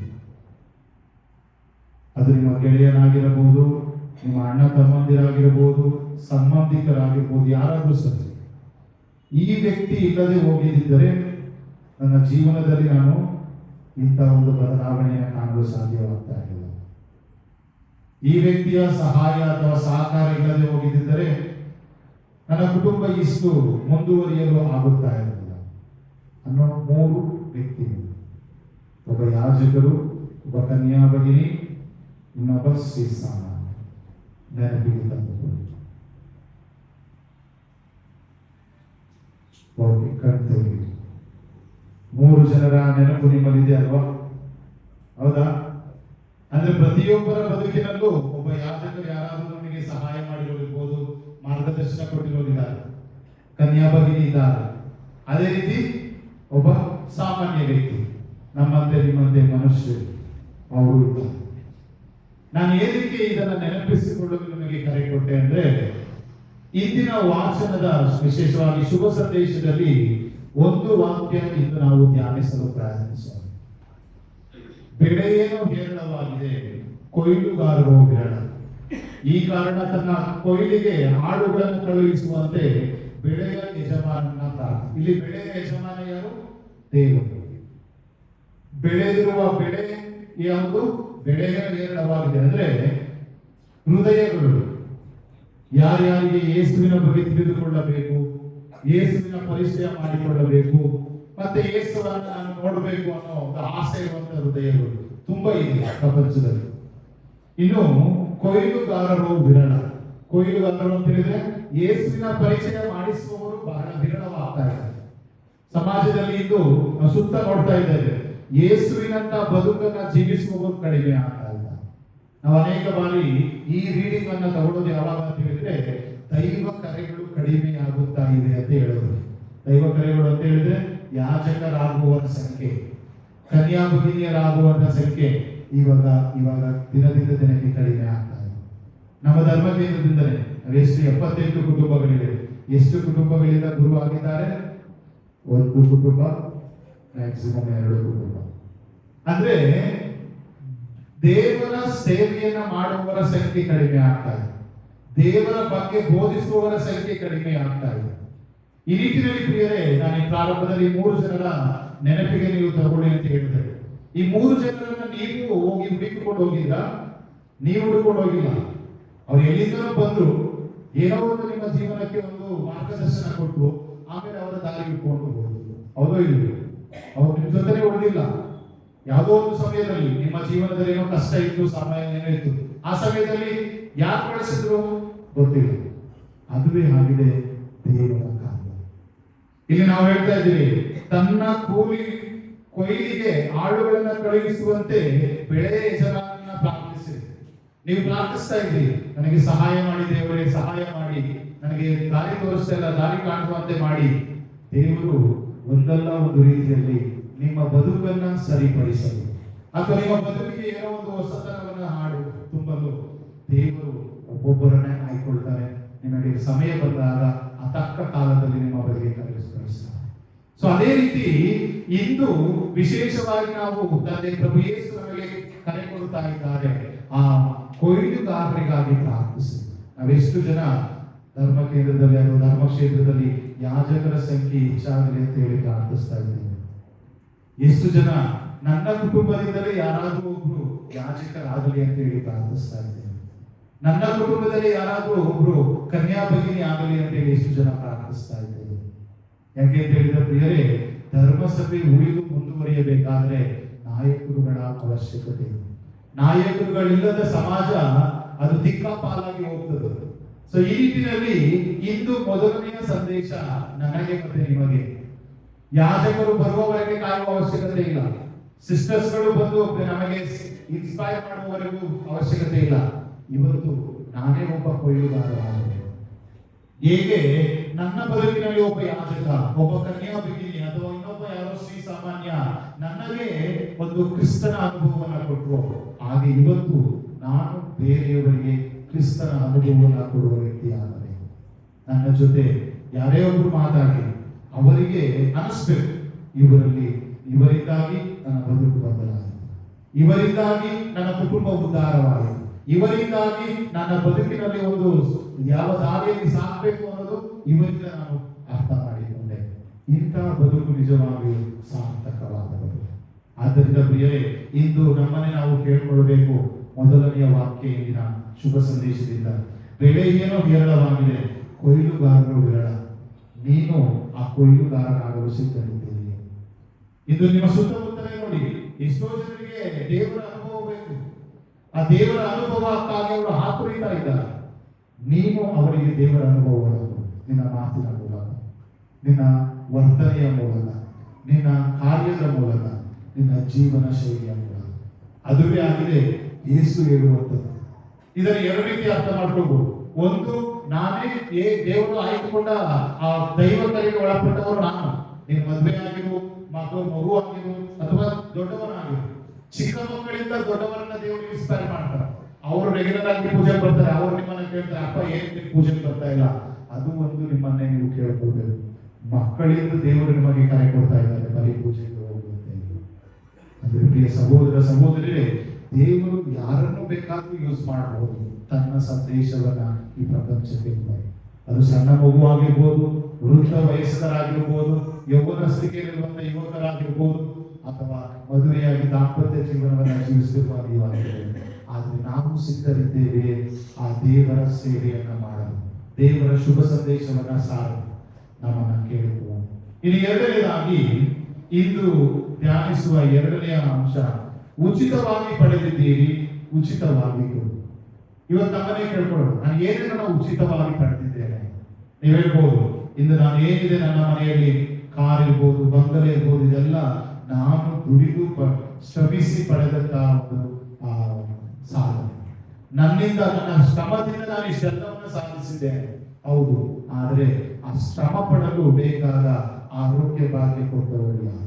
ಅದು ನಿಮ್ಮ ಗೆಳೆಯನಾಗಿರಬಹುದು, ನಿಮ್ಮ ಅಣ್ಣ ತಮ್ಮಂದಿರಾಗಿರಬಹುದು, ಸಂಬಂಧಿಕರಾಗಿರ್ಬೋದು, ಯಾರಾದ್ರೂ ಸರಿ. ಈ ವ್ಯಕ್ತಿ ಇಲ್ಲದೆ ಹೋಗಿದ್ದರೆ ನನ್ನ ಜೀವನದಲ್ಲಿ ನಾನು ಇಂಥ ಒಂದು ಬದಲಾವಣೆಯನ್ನು ಕಾಣಲು ಸಾಧ್ಯವಾಗ್ತಾ ಇರಲಿಲ್ಲ. ಈ ವ್ಯಕ್ತಿಯ ಸಹಾಯ ಅಥವಾ ಸಹಕಾರ ಇಲ್ಲದೆ ಹೋಗಿದ್ದರೆ ನನ್ನ ಕುಟುಂಬ ಇಷ್ಟು ಮುಂದುವರಿಯಲು ಆಗುತ್ತಾ ಇರಲಿಲ್ಲ ಅನ್ನೋ 3 ವ್ಯಕ್ತಿಗಳು: ಒಬ್ಬ ಯಾಜಕರು, ಒಬ್ಬ ಕನ್ಯಾ ಭಗಿನಿ, ಇನ್ನೊಬ್ಬ ಶ್ರೀ ಸಾಮಾನ್ಯ. ನೆನಪಿಗೆ ತಂದುಕೊಳ್ಳಿ. ಓಕೆ, ಕಣ್ತೇವೆ. 3 ಜನರ ನೆನಪು ನಿಮ್ಮಲ್ಲಿದೆ ಅಲ್ವಾ? ಹೌದಾ? ಅಂದ್ರೆ ಪ್ರತಿಯೊಬ್ಬರ ಬದುಕಿನಲ್ಲೂ ಒಬ್ಬ ಯಾಜಕರು ಯಾರಾದರೂ ನಮಗೆ ಸಹಾಯ ಮಾಡಿರೋದಿರ್ಬೋದು, ಮಾರ್ಗದರ್ಶನ ಕೊಟ್ಟಿರೋರಿದ್ದಾರೆ, ಕನ್ಯಾ ಭಗಿನಿ ಇದ್ದಾರೆ. ಅದೇ ರೀತಿ ಒಬ್ಬ ಸಾಮಾನ್ಯ ವ್ಯಕ್ತಿ, ನಮ್ಮಂತೆ ನಿಮ್ಮಂತೆ ಮನುಷ್ಯರು ಅವರು ಇದ್ದಾರೆ. ನಾನು ಏನಕ್ಕೆ ಇದನ್ನು ನೆನಪಿಸಿಕೊಳ್ಳಲು ನಿಮಗೆ ಕರೆ ಕೊಟ್ಟೆ ಅಂದ್ರೆ, ಇಂದಿನ ವಾಚನದ ವಿಶೇಷವಾಗಿ ಶುಭ ಸಂದೇಶದಲ್ಲಿ ಒಂದು ವಾಕ್ಯ ಇಂದು ನಾವು ಧ್ಯಾನಿಸಲು ಪ್ರಯತ್ನಿಸೋಣ. ಬೆಳೆಯೇನೋ ಹೇರಳವಾಗಿದೆ, ಕೊಯ್ಲುಗಾರರು ವಿರಳ. ಈ ಕಾರಣ ತನ್ನ ಕೊಯ್ಲಿಗೆ ಆಳುಗಳನ್ನು ಕಳುಹಿಸುವಂತೆ ಬೆಳೆಯ ಯಜಮಾನನ ಪ್ರಾರ್ಥನೆ. ಇಲ್ಲಿ ಬೆಳೆಯ ಯಜಮಾನ ಯಾರು? ದೇವರು. ಬೆಳೆದಿರುವ ಬೆಳೆ ಯಾವುದು? ಬೆಳೆಯ ಹೇರಳವಾಗಿದೆ ಅಂದ್ರೆ ಹೃದಯಗಳು. ಯಾರ್ಯಾರಿಗೆ ಯೇಸುವಿನ ಬಗ್ಗೆ ತಿಳಿದುಕೊಳ್ಳಬೇಕು, ಯೇಸುವಿನ ಪರಿಚಯ ಮಾಡಿಕೊಳ್ಳಬೇಕು, ಮತ್ತೆ ಯೇಸುವನ್ನು ನಾನು ನೋಡಬೇಕು ಅನ್ನೋ ಒಂದು ಆಸೆ ಇರುವಂತ ಹೃದಯಗಳು ತುಂಬಾ ಇದೆ ಪ್ರಪಂಚದಲ್ಲಿ. ಇನ್ನು ಕೊಯ್ಲುಗಾರರು ವಿರಳ. ಕೊಯ್ಲುಗಾರರು ಅಂತ ಹೇಳಿದ್ರೆ ಯೇಸುವಿನ ಪರಿಚಯ ಮಾಡಿಸುವವರು ಬಹಳ ವಿರಳವಾಗ್ತಾ ಇದ್ದಾರೆ ಸಮಾಜದಲ್ಲಿ. ಇಂದು ನಾವು ಸುತ್ತ ನೋಡ್ತಾ ಇದ್ದೇವೆ, ಯೇಸುವಿನಂತ ಬದುಕನ್ನ ಜೀವಿಸುವವರು ಕಡಿಮೆ ಆಗ್ತಾ ಇದ್ದಾರೆ. ನಾವು ಅನೇಕ ಬಾರಿ ಈ ರೀಡಿಂಗ್ ಅನ್ನ ತಗೊಳ್ಳೋದು ಯಾವಾಗ ಅಂತ ಹೇಳಿದ್ರೆ, ದೈವ ಕರೆಗಳು ಕಡಿಮೆ ಆಗುತ್ತಾ ಇದೆ ಅಂತ ಹೇಳೋದು. ದೈವ ಕರೆಗಳು ಅಂತ ಹೇಳಿದ್ರೆ ಯಾಜಕರಾಗುವವರ ಸಂಖ್ಯೆ, ಕನ್ಯಾಭಗಿನಿಯರಾಗುವಂತ ಸಂಖ್ಯೆ ಇವಾಗ ದಿನದಿಂದ ದಿನಕ್ಕೆ ಕಡಿಮೆ ಆಗ್ತಾ ಇದೆ. ನಮ್ಮ ಧರ್ಮ ಕೇಂದ್ರದಿಂದಲೇ ಎಷ್ಟು 78 ಕುಟುಂಬಗಳಿವೆ. ಎಷ್ಟು ಕುಟುಂಬಗಳಿಂದ ಗುರು ಆಗಿದ್ದಾರೆ? 1 ಕುಟುಂಬ, ಮ್ಯಾಕ್ಸಿಮಮ್ 2 ಕುಟುಂಬ. ಅಂದ್ರೆ ದೇವರ ಸೇವೆಯನ್ನ ಮಾಡುವವರ ಸಂಖ್ಯೆ ಕಡಿಮೆ ಆಗ್ತಾ ಇದೆ. ದೇವರ ಬಗ್ಗೆ ಬೋಧಿಸುವವರ ಸಂಖ್ಯೆ ಕಡಿಮೆ ಆಗ್ತಾ ಇದೆ. ಈ ನಿಟ್ಟಿನಲ್ಲಿ ಪ್ರಿಯರೇ, ನಾನು ಈ ಪ್ರಾರಂಭದಲ್ಲಿ 3 ಜನರ ನೆನಪಿಗೆ ನೀವು ತಗೊಳ್ಳಿ ಅಂತ ಹೇಳಿದೆ. ಈ 3 ಜನರನ್ನ ನೀವು ಹೋಗಿ ಹುಡುಕಿಕೊಂಡು ಹೋಗಿಲ್ಲ, ನೀವು ಹುಡುಕೊಂಡು ಹೋಗಿಲ್ಲ. ಅವ್ರು ಎಲ್ಲಿಂದಲೂ ಬಂದ್ರು, ಏನೋ ಒಂದು ನಿಮ್ಮ ಜೀವನಕ್ಕೆ ಒಂದು ಮಾರ್ಗದರ್ಶನ ಕೊಟ್ಟು ಆಮೇಲೆ ಅವರ ದಾರಿ ಇಟ್ಕೊಂಡು ಹೋದ್ರು. ಹೌದೋ ಇಲ್ಲ? ಅವ್ರು ನಿಮ್ಮ ಜೊತೆನೆ ಉಳಿದಿಲ್ಲ. ಯಾವುದೋ ಒಂದು ಸಮಯದಲ್ಲಿ ನಿಮ್ಮ ಜೀವನದಲ್ಲಿ ಏನೋ ಕಷ್ಟ ಇತ್ತು, ಸಮಯ ಏನೋ ಇತ್ತು, ಆ ಸಮಯದಲ್ಲಿ ಯಾರು ಕಳಿಸಿದ್ರು ಗೊತ್ತಿಲ್ಲ. ಅದುವೇ ಆಗಿದೆ ದೇವರ ಕಾರ್ಯ. ಇಲ್ಲಿ ನಾವು ಹೇಳ್ತಾ ಇದ್ದೀವಿ, ತನ್ನ ಕೊಯ್ಲಿಗೆ ಆಳುಗಳನ್ನ ಕಳುಹಿಸುವಂತೆ ಬೆಳೆ ಯಜಮಾನನ ಪ್ರಾರ್ಥಿಸಿ. ನೀವು ಪ್ರಾರ್ಥಿಸ್ತಾ ಇದ್ದೀರಿ, ನನಗೆ ಸಹಾಯ ಮಾಡಿ ದೇವರೇ, ಸಹಾಯ ಮಾಡಿ, ನನಗೆ ದಾರಿ ತೋರಿಸ್ತಾ ಇಲ್ಲ, ದಾರಿ ಕಾಣುವಂತೆ ಮಾಡಿ. ದೇವರು ಒಂದಲ್ಲ ಒಂದು ರೀತಿಯಲ್ಲಿ ನಿಮ್ಮ ಬದುಕನ್ನ ಸರಿಪಡಿಸಲು ಅಥವಾ ನಿಮ್ಮ ಬದುಕಿಗೆ ಏನೋ ಒಂದು ಹೊಸತನವನ್ನ ಹಾಡು ತುಂಬಲು ದೇವರು ಒಬ್ಬೊಬ್ಬರನ್ನೇ ಆಯ್ಕೊಳ್ತಾರೆ. ನಿಮಗೆ ಸಮಯ ಬಂದಾಗ ಆ ತಕ್ಕ ಕಾಲದಲ್ಲಿ ನಿಮ್ಮ ಬದುಕಿಗೆ ಕಳಿಸ್ತಾರೆ. ಸೊ ಅದೇ ರೀತಿ ಇಂದು ವಿಶೇಷವಾಗಿ ನಾವು ತಂದೆ ಪ್ರಭು ಯೇಸು ನಮಗೆ ಕರೆ ಕೊಡುತ್ತಾ ಇದ್ದಾರೆ, ಆ ಕೊಯ್ಲುಗಾರರಿಗಾಗಿ ಪ್ರಾರ್ಥಿಸಿ. ನಾವೆಷ್ಟು ಜನ ಧರ್ಮ ಕೇಂದ್ರದಲ್ಲಿ ಅಥವಾ ಧರ್ಮಕ್ಷೇತ್ರದಲ್ಲಿ ಯಾಜಕರ ಸಂಖ್ಯೆ ಹೆಚ್ಚಾಗಲಿ ಅಂತ ಹೇಳಿ ಪ್ರಾರ್ಥಿಸ್ತಾ ಇದ್ದೇವೆ. ಎಷ್ಟು ಜನ ನನ್ನ ಕುಟುಂಬದಿಂದಲೇ ಯಾರಾದರೂ ಒಬ್ರು ಯಾಜಕರಾಗಲಿ ಅಂತ ಹೇಳಿ ಪ್ರಾರ್ಥಿಸ್ತಾ ಇದ್ದೇವೆ. ನನ್ನ ಕುಟುಂಬದಲ್ಲಿ ಯಾರಾದರೂ ಒಬ್ರು ಕನ್ಯಾಭಗಿನಿ ಆಗಲಿ ಅಂತ ಹೇಳಿ ಎಷ್ಟು ಜನ ಪ್ರಾರ್ಥಿಸ್ತಾ ಇದ್ದೇವೆ. ಯಾಕೆ ಅಂತ ಹೇಳಿದ್ರೆ ಪ್ರಿಯರೇ, ಧರ್ಮಸಭೆ ಉಳಿದು ಮುಂದುವರಿಯಬೇಕಾದ್ರೆ ನಾಯಕರುಗಳ ಅವಶ್ಯಕತೆ ಇದೆ. ನಾಯಕರುಗಳಿಲ್ಲದ ಸಮಾಜ ಅದು ದಿಕ್ಕಾಪಾಲಾಗಿ ಹೋಗ್ತದೆ. ಸೊ ಈ ನಿಟ್ಟಿನಲ್ಲಿ ಇಂದು ಮೊದಲನೆಯ ಸಂದೇಶ ನನಗೆ ಮತ್ತೆ ನಿಮಗೆ, ಯಾಜಕರು ಬರುವವರೆಗೆ ಕಾಯುವ ಅವಶ್ಯಕತೆ ಇಲ್ಲ. ಸಿಸ್ಟರ್ಸ್ಗಳು ಬಂದು ನಮಗೆ ಇನ್ಸ್ಪೈರ್ ಮಾಡುವವರೆಗೂ ಅವಶ್ಯಕತೆ ಇಲ್ಲ. ಇವತ್ತು ನಾನೇ ಒಬ್ಬ ಕೊಯ್ಲುಗಾರ. ಹೇಗೆ ನನ್ನ ಬದುಕಿನಲ್ಲಿ ಒಬ್ಬ ಯಾಜಕ, ಒಬ್ಬ ಕನ್ಯಾಭಗಿನಿ ಅಥವಾ ಇನ್ನೊಬ್ಬ ಯಾರೋ ಶ್ರೀ ಸಾಮಾನ್ಯ ನನಗೆ ಒಂದು ಕ್ರಿಸ್ತನ ಅನುಭವವನ್ನು ಕೊಟ್ಟರು, ಹಾಗೆ ಇವತ್ತು ನಾನು ಬೇರೆಯವರಿಗೆ ಕ್ರಿಸ್ತನ ಅನುಭವವನ್ನು ಕೊಡುವ ವ್ಯಕ್ತಿಯಾದರೆ ನನ್ನ ಜೊತೆ ಯಾರೇ ಒಬ್ರು ಮಾತಾಡಿ ಅವರಿಗೆ ಅನಿಸ್ಬೇಕು, ಇವರಿಂದಾಗಿ ನನ್ನ ಬದುಕು ಬದಲಾಯಿತು, ಇವರಿಂದಾಗಿ ನನ್ನ ಕುಟುಂಬ ಉದ್ಧಾರವಾಯಿತು, ಇವರಿಂದಾಗಿ ನನ್ನ ಬದುಕಿನಲ್ಲಿ ಒಂದು ಯಾವ ದಾರಿಯಲ್ಲಿ ಸಾಗಬೇಕು ಅನ್ನೋದು ಇವರಿಂದ ನಾನು ಅರ್ಥ ಮಾಡಿಕೊಂಡೆ. ಇಂತಹ ಬದುಕು ನಿಜವಾಗಿಯೂ ಸಾರ್ಥಕವಾದ ಬದುಕು. ಆದ್ದರಿಂದ ಪ್ರಿಯರೇ, ಇಂದು ನಮ್ಮನ್ನೇ ನಾವು ಕೇಳಿಕೊಳ್ಳಬೇಕು. ಮೊದಲನೆಯ ವಾಕ್ಯ ಇಂದಿನ ಶುಭ ಸಂದೇಶದಿಂದ, ಬೆಳೆ ಏನೋ ಹೇರಳವಾಗಿದೆ, ಕೊಯ್ಲುಗಾರರು ವಿರಳ. ನೀನು ಆ ಕೊಯ್ಲುಗಾರನಾಗಲು ಸಿದ್ಧರಿದ್ದೇನೆ. ಇದು ನಿಮ್ಮ ಸುತ್ತಮುತ್ತಲೇ ನೋಡಿ, ಎಷ್ಟೋ ಜನರಿಗೆ ದೇವರ ಅನುಭವ ಬೇಕು. ಆ ದೇವರ ಅನುಭವಕ್ಕಾಗಿ ಅವರು ಹಾತೊರೀತಾ ಇದ್ದಾರೆ. ನೀನು ಅವರಿಗೆ ದೇವರ ಅನುಭವವನ್ನು ನಿನ್ನ ಮಾತಿನ ಮೂಲಕ, ನಿನ್ನ ವರ್ತನೆಯ ಮೂಲಕ, ನಿನ್ನ ಕಾರ್ಯದ ಮೂಲಕ, ನಿನ್ನ ಜೀವನ ಶೈಲಿಯ ಮೂಲಕ. ಅದುವೇ ಆಗಿದೆ ಯೇಸು ಹೇಳುವಂಥದ್ದು. ಇದನ್ನು 2 ರೀತಿ ಅರ್ಥ ಮಾಡ್ಕೋಬಹುದು. ಒಂದು, ನಾನೇ ದೇವರು ಆಯ್ದುಕೊಂಡ ಆ ದೈವ ಕರೆಗೆ ಒಳಪಟ್ಟವರು ನಾನು, ನೀನು ಮದುವೆ ಆಗಿರು, ಮಗು ಆಗಿರು, ಅಥವಾ ದೊಡ್ಡವನಾಗಿರು. ಚಿಕ್ಕ ಮಕ್ಕಳಿಂದ ದೊಡ್ಡವರನ್ನ ದೇವರು ಇನ್ಸ್ಪೈರ್ ಮಾಡ್ತಾರೆ. ಅವರು ರೆಗ್ಯುಲರ್ ಆಗಿ ಪೂಜೆಗೆ ಬರ್ತಾರೆ. ಅವ್ರು ನಿಮ್ಮನ್ನ ಕೇಳ್ತಾರೆ, ಅಪ್ಪ ಏನ್ ನೀವು ಪೂಜೆಗೆ ಬರ್ತಾ ಇಲ್ಲ? ಅದು ಒಂದು ನಿಮ್ಮನ್ನೇ ನೀವು ಕೇಳ್ಕೊಳ್ಬೇಕು. ಮಕ್ಕಳಿಂದ ದೇವರು ನಿಮಗೆ ಕರೆ ಕೊಡ್ತಾ ಇದ್ದಾರೆ, ಬರೀ ಪೂಜೆಗೆ ಹೋಗುವಂತೆ. ಅಂದ್ರೆ ಪ್ರಿಯ ಸಹೋದರ ಸಹೋದರಿಯರೇ, ದೇವರು ಯಾರನ್ನು ಬೇಕಾದ್ರೂ ಯೂಸ್ ಮಾಡಬಹುದು ತನ್ನ ಸಂದೇಶವನ್ನ ಈ ಪ್ರಪಂಚಕ್ಕೆ. ಅದು ಸಣ್ಣ ಮಗು ಆಗಿರ್ಬೋದು, ವೃದ್ಧ ವಯಸ್ಕರಾಗಿರ್ಬೋದು, ಯೌವನಸ್ಥಿಕೆಯಲ್ಲಿರುವಂತ ಯುವಕರಾಗಿರ್ಬೋದು, ಅಥವಾ ಮದುವೆಯಾಗಿ ದಾಂಪತ್ಯ ಜೀವನವನ್ನು ಜೀವಿಸುವ ನೀವಾಗಿರ್ಬೋದು. ಆದ್ರೆ ನಾವು ಸಿದ್ಧರಿದ್ದೇವೆ ಆ ದೇವರ ಸೇವೆಯನ್ನ ಮಾಡಲು, ದೇವರ ಶುಭ ಸಂದೇಶವನ್ನ ಸಾರಲು ನಮ್ಮನ್ನ ಕೇಳುವ. ಇನ್ನು ಎರಡನೇದಾಗಿ ಇಂದು ಧ್ಯಾನಿಸುವ ಎರಡನೆಯ ಅಂಶ, ಉಚಿತವಾಗಿ ಪಡೆದಿದ್ದೀರಿ, ಉಚಿತವಾಗಿ ಕೊಡು. ಇವತ್ತು ನಮ್ಮನ್ನೇ ಕೇಳ್ಕೊಳ್ಳೋದು, ನಾನು ಏನೇನೋ ಉಚಿತವಾಗಿ ಪಡೆದಿದ್ದೇನೆ. ನೀವು ಹೇಳ್ಬೋದು, ಇಂದು ನಾನು ಏನಿದೆ ನನ್ನ ಮನೆಯಲ್ಲಿ, ಕಾರ್ ಇರ್ಬೋದು, ಬಂಗಲೆ ಇರ್ಬೋದು, ಇದೆಲ್ಲ ನಾನು ದುಡಿದು ಶ್ರಮಿಸಿ ಪಡೆದಂತ ಒಂದು ಸಾಧನೆ. ನನ್ನಿಂದ, ನನ್ನ ಶ್ರಮದಿಂದ ನಾನು ಇಷ್ಟೆಲ್ಲವನ್ನು ಸಾಧಿಸಿದ್ದೇನೆ. ಹೌದು, ಆದರೆ ಆ ಶ್ರಮ ಪಡಲು ಬೇಕಾದ ಆರೋಗ್ಯ ಭಾಗ್ಯ ಕೊಟ್ಟವರು ಯಾರು?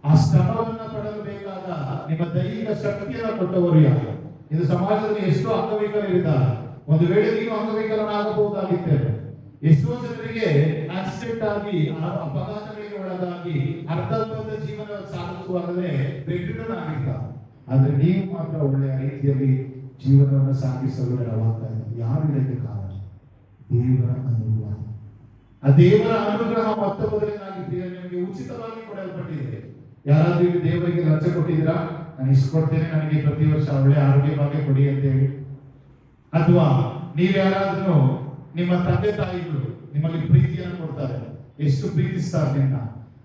ಆ ಶ್ರಮವನ್ನ ಪಡಲು ಬೇಕಾದ ನಿಮ್ಮ ದೈಹಿಕ ಶಕ್ತಿಯನ್ನು ಕೊಟ್ಟವರು ಯಾರು? ಇದು ಸಮಾಜದಲ್ಲಿ ಎಷ್ಟೋ ಅಂಗವಿಕಲರಿದ್ದಾರೆ. ಒಂದು ವೇಳೆ ನೀವು ಅಂಗವಿಕಲನಾಗಬಹುದಾಗಿದ್ದೇನೆ. ಎಷ್ಟೋ ಜನರಿಗೆ ಆಕ್ಸಿಡೆಂಟ್ ಆಗಿ, ಅಪಘಾತಗಳಿಗೆ ಒಳಗಾಗಿ ಅರ್ಧಂಬರ್ಧ ಜೀವನ ಸಾಗಿಸುವಾಗಲೇ ಬೆಡ್ರಿಡನ್ ಆಗಿರ್ತಾರೆ. ಆದ್ರೆ ನೀವು ಮಾತ್ರ ಒಳ್ಳೆಯ ರೀತಿಯಲ್ಲಿ ಜೀವನವನ್ನು ಸಾಗಿಸಲು ನೆರವಾಗ್ತಾ ಇದ್ದಾರೆ. ಯಾರು ಇದಕ್ಕೆ ಕಾರಣ? ದೇವರ ಅನುಗ್ರಹ. ಆ ದೇವರ ಅನುಗ್ರಹ ಮೊತ್ತ ಮೊದಲನೇದಾಗಿ ನಿಮಗೆ ಉಚಿತವಾಗಿ ಕೊಡಲ್ಪಟ್ಟಿದೆ. ಯಾರಾದ್ರೂ ಇಲ್ಲಿ ದೇವರಿಗೆ ಲಂಚ ಕೊಟ್ಟಿದ್ದೀರಾ? ನಾನು ಇಷ್ಟು ಕೊಡ್ತೇನೆ, ನನಗೆ ಪ್ರತಿ ವರ್ಷ ಒಳ್ಳೆ ಆರೋಗ್ಯ ಭಾಗ್ಯ ಕೊಡಿ ಅಂತೇಳಿ. ಅಥವಾ ನೀವು ಯಾರಾದ್ರೂ ನಿಮ್ಮ ತಂದೆ ತಾಯಿಗಳು ನಿಮಗೆ ಪ್ರೀತಿಯನ್ನು ಕೊಡ್ತಾರೆ, ಎಷ್ಟು ಪ್ರೀತಿಸ್ತಾರೆ ನಿನ್ನ,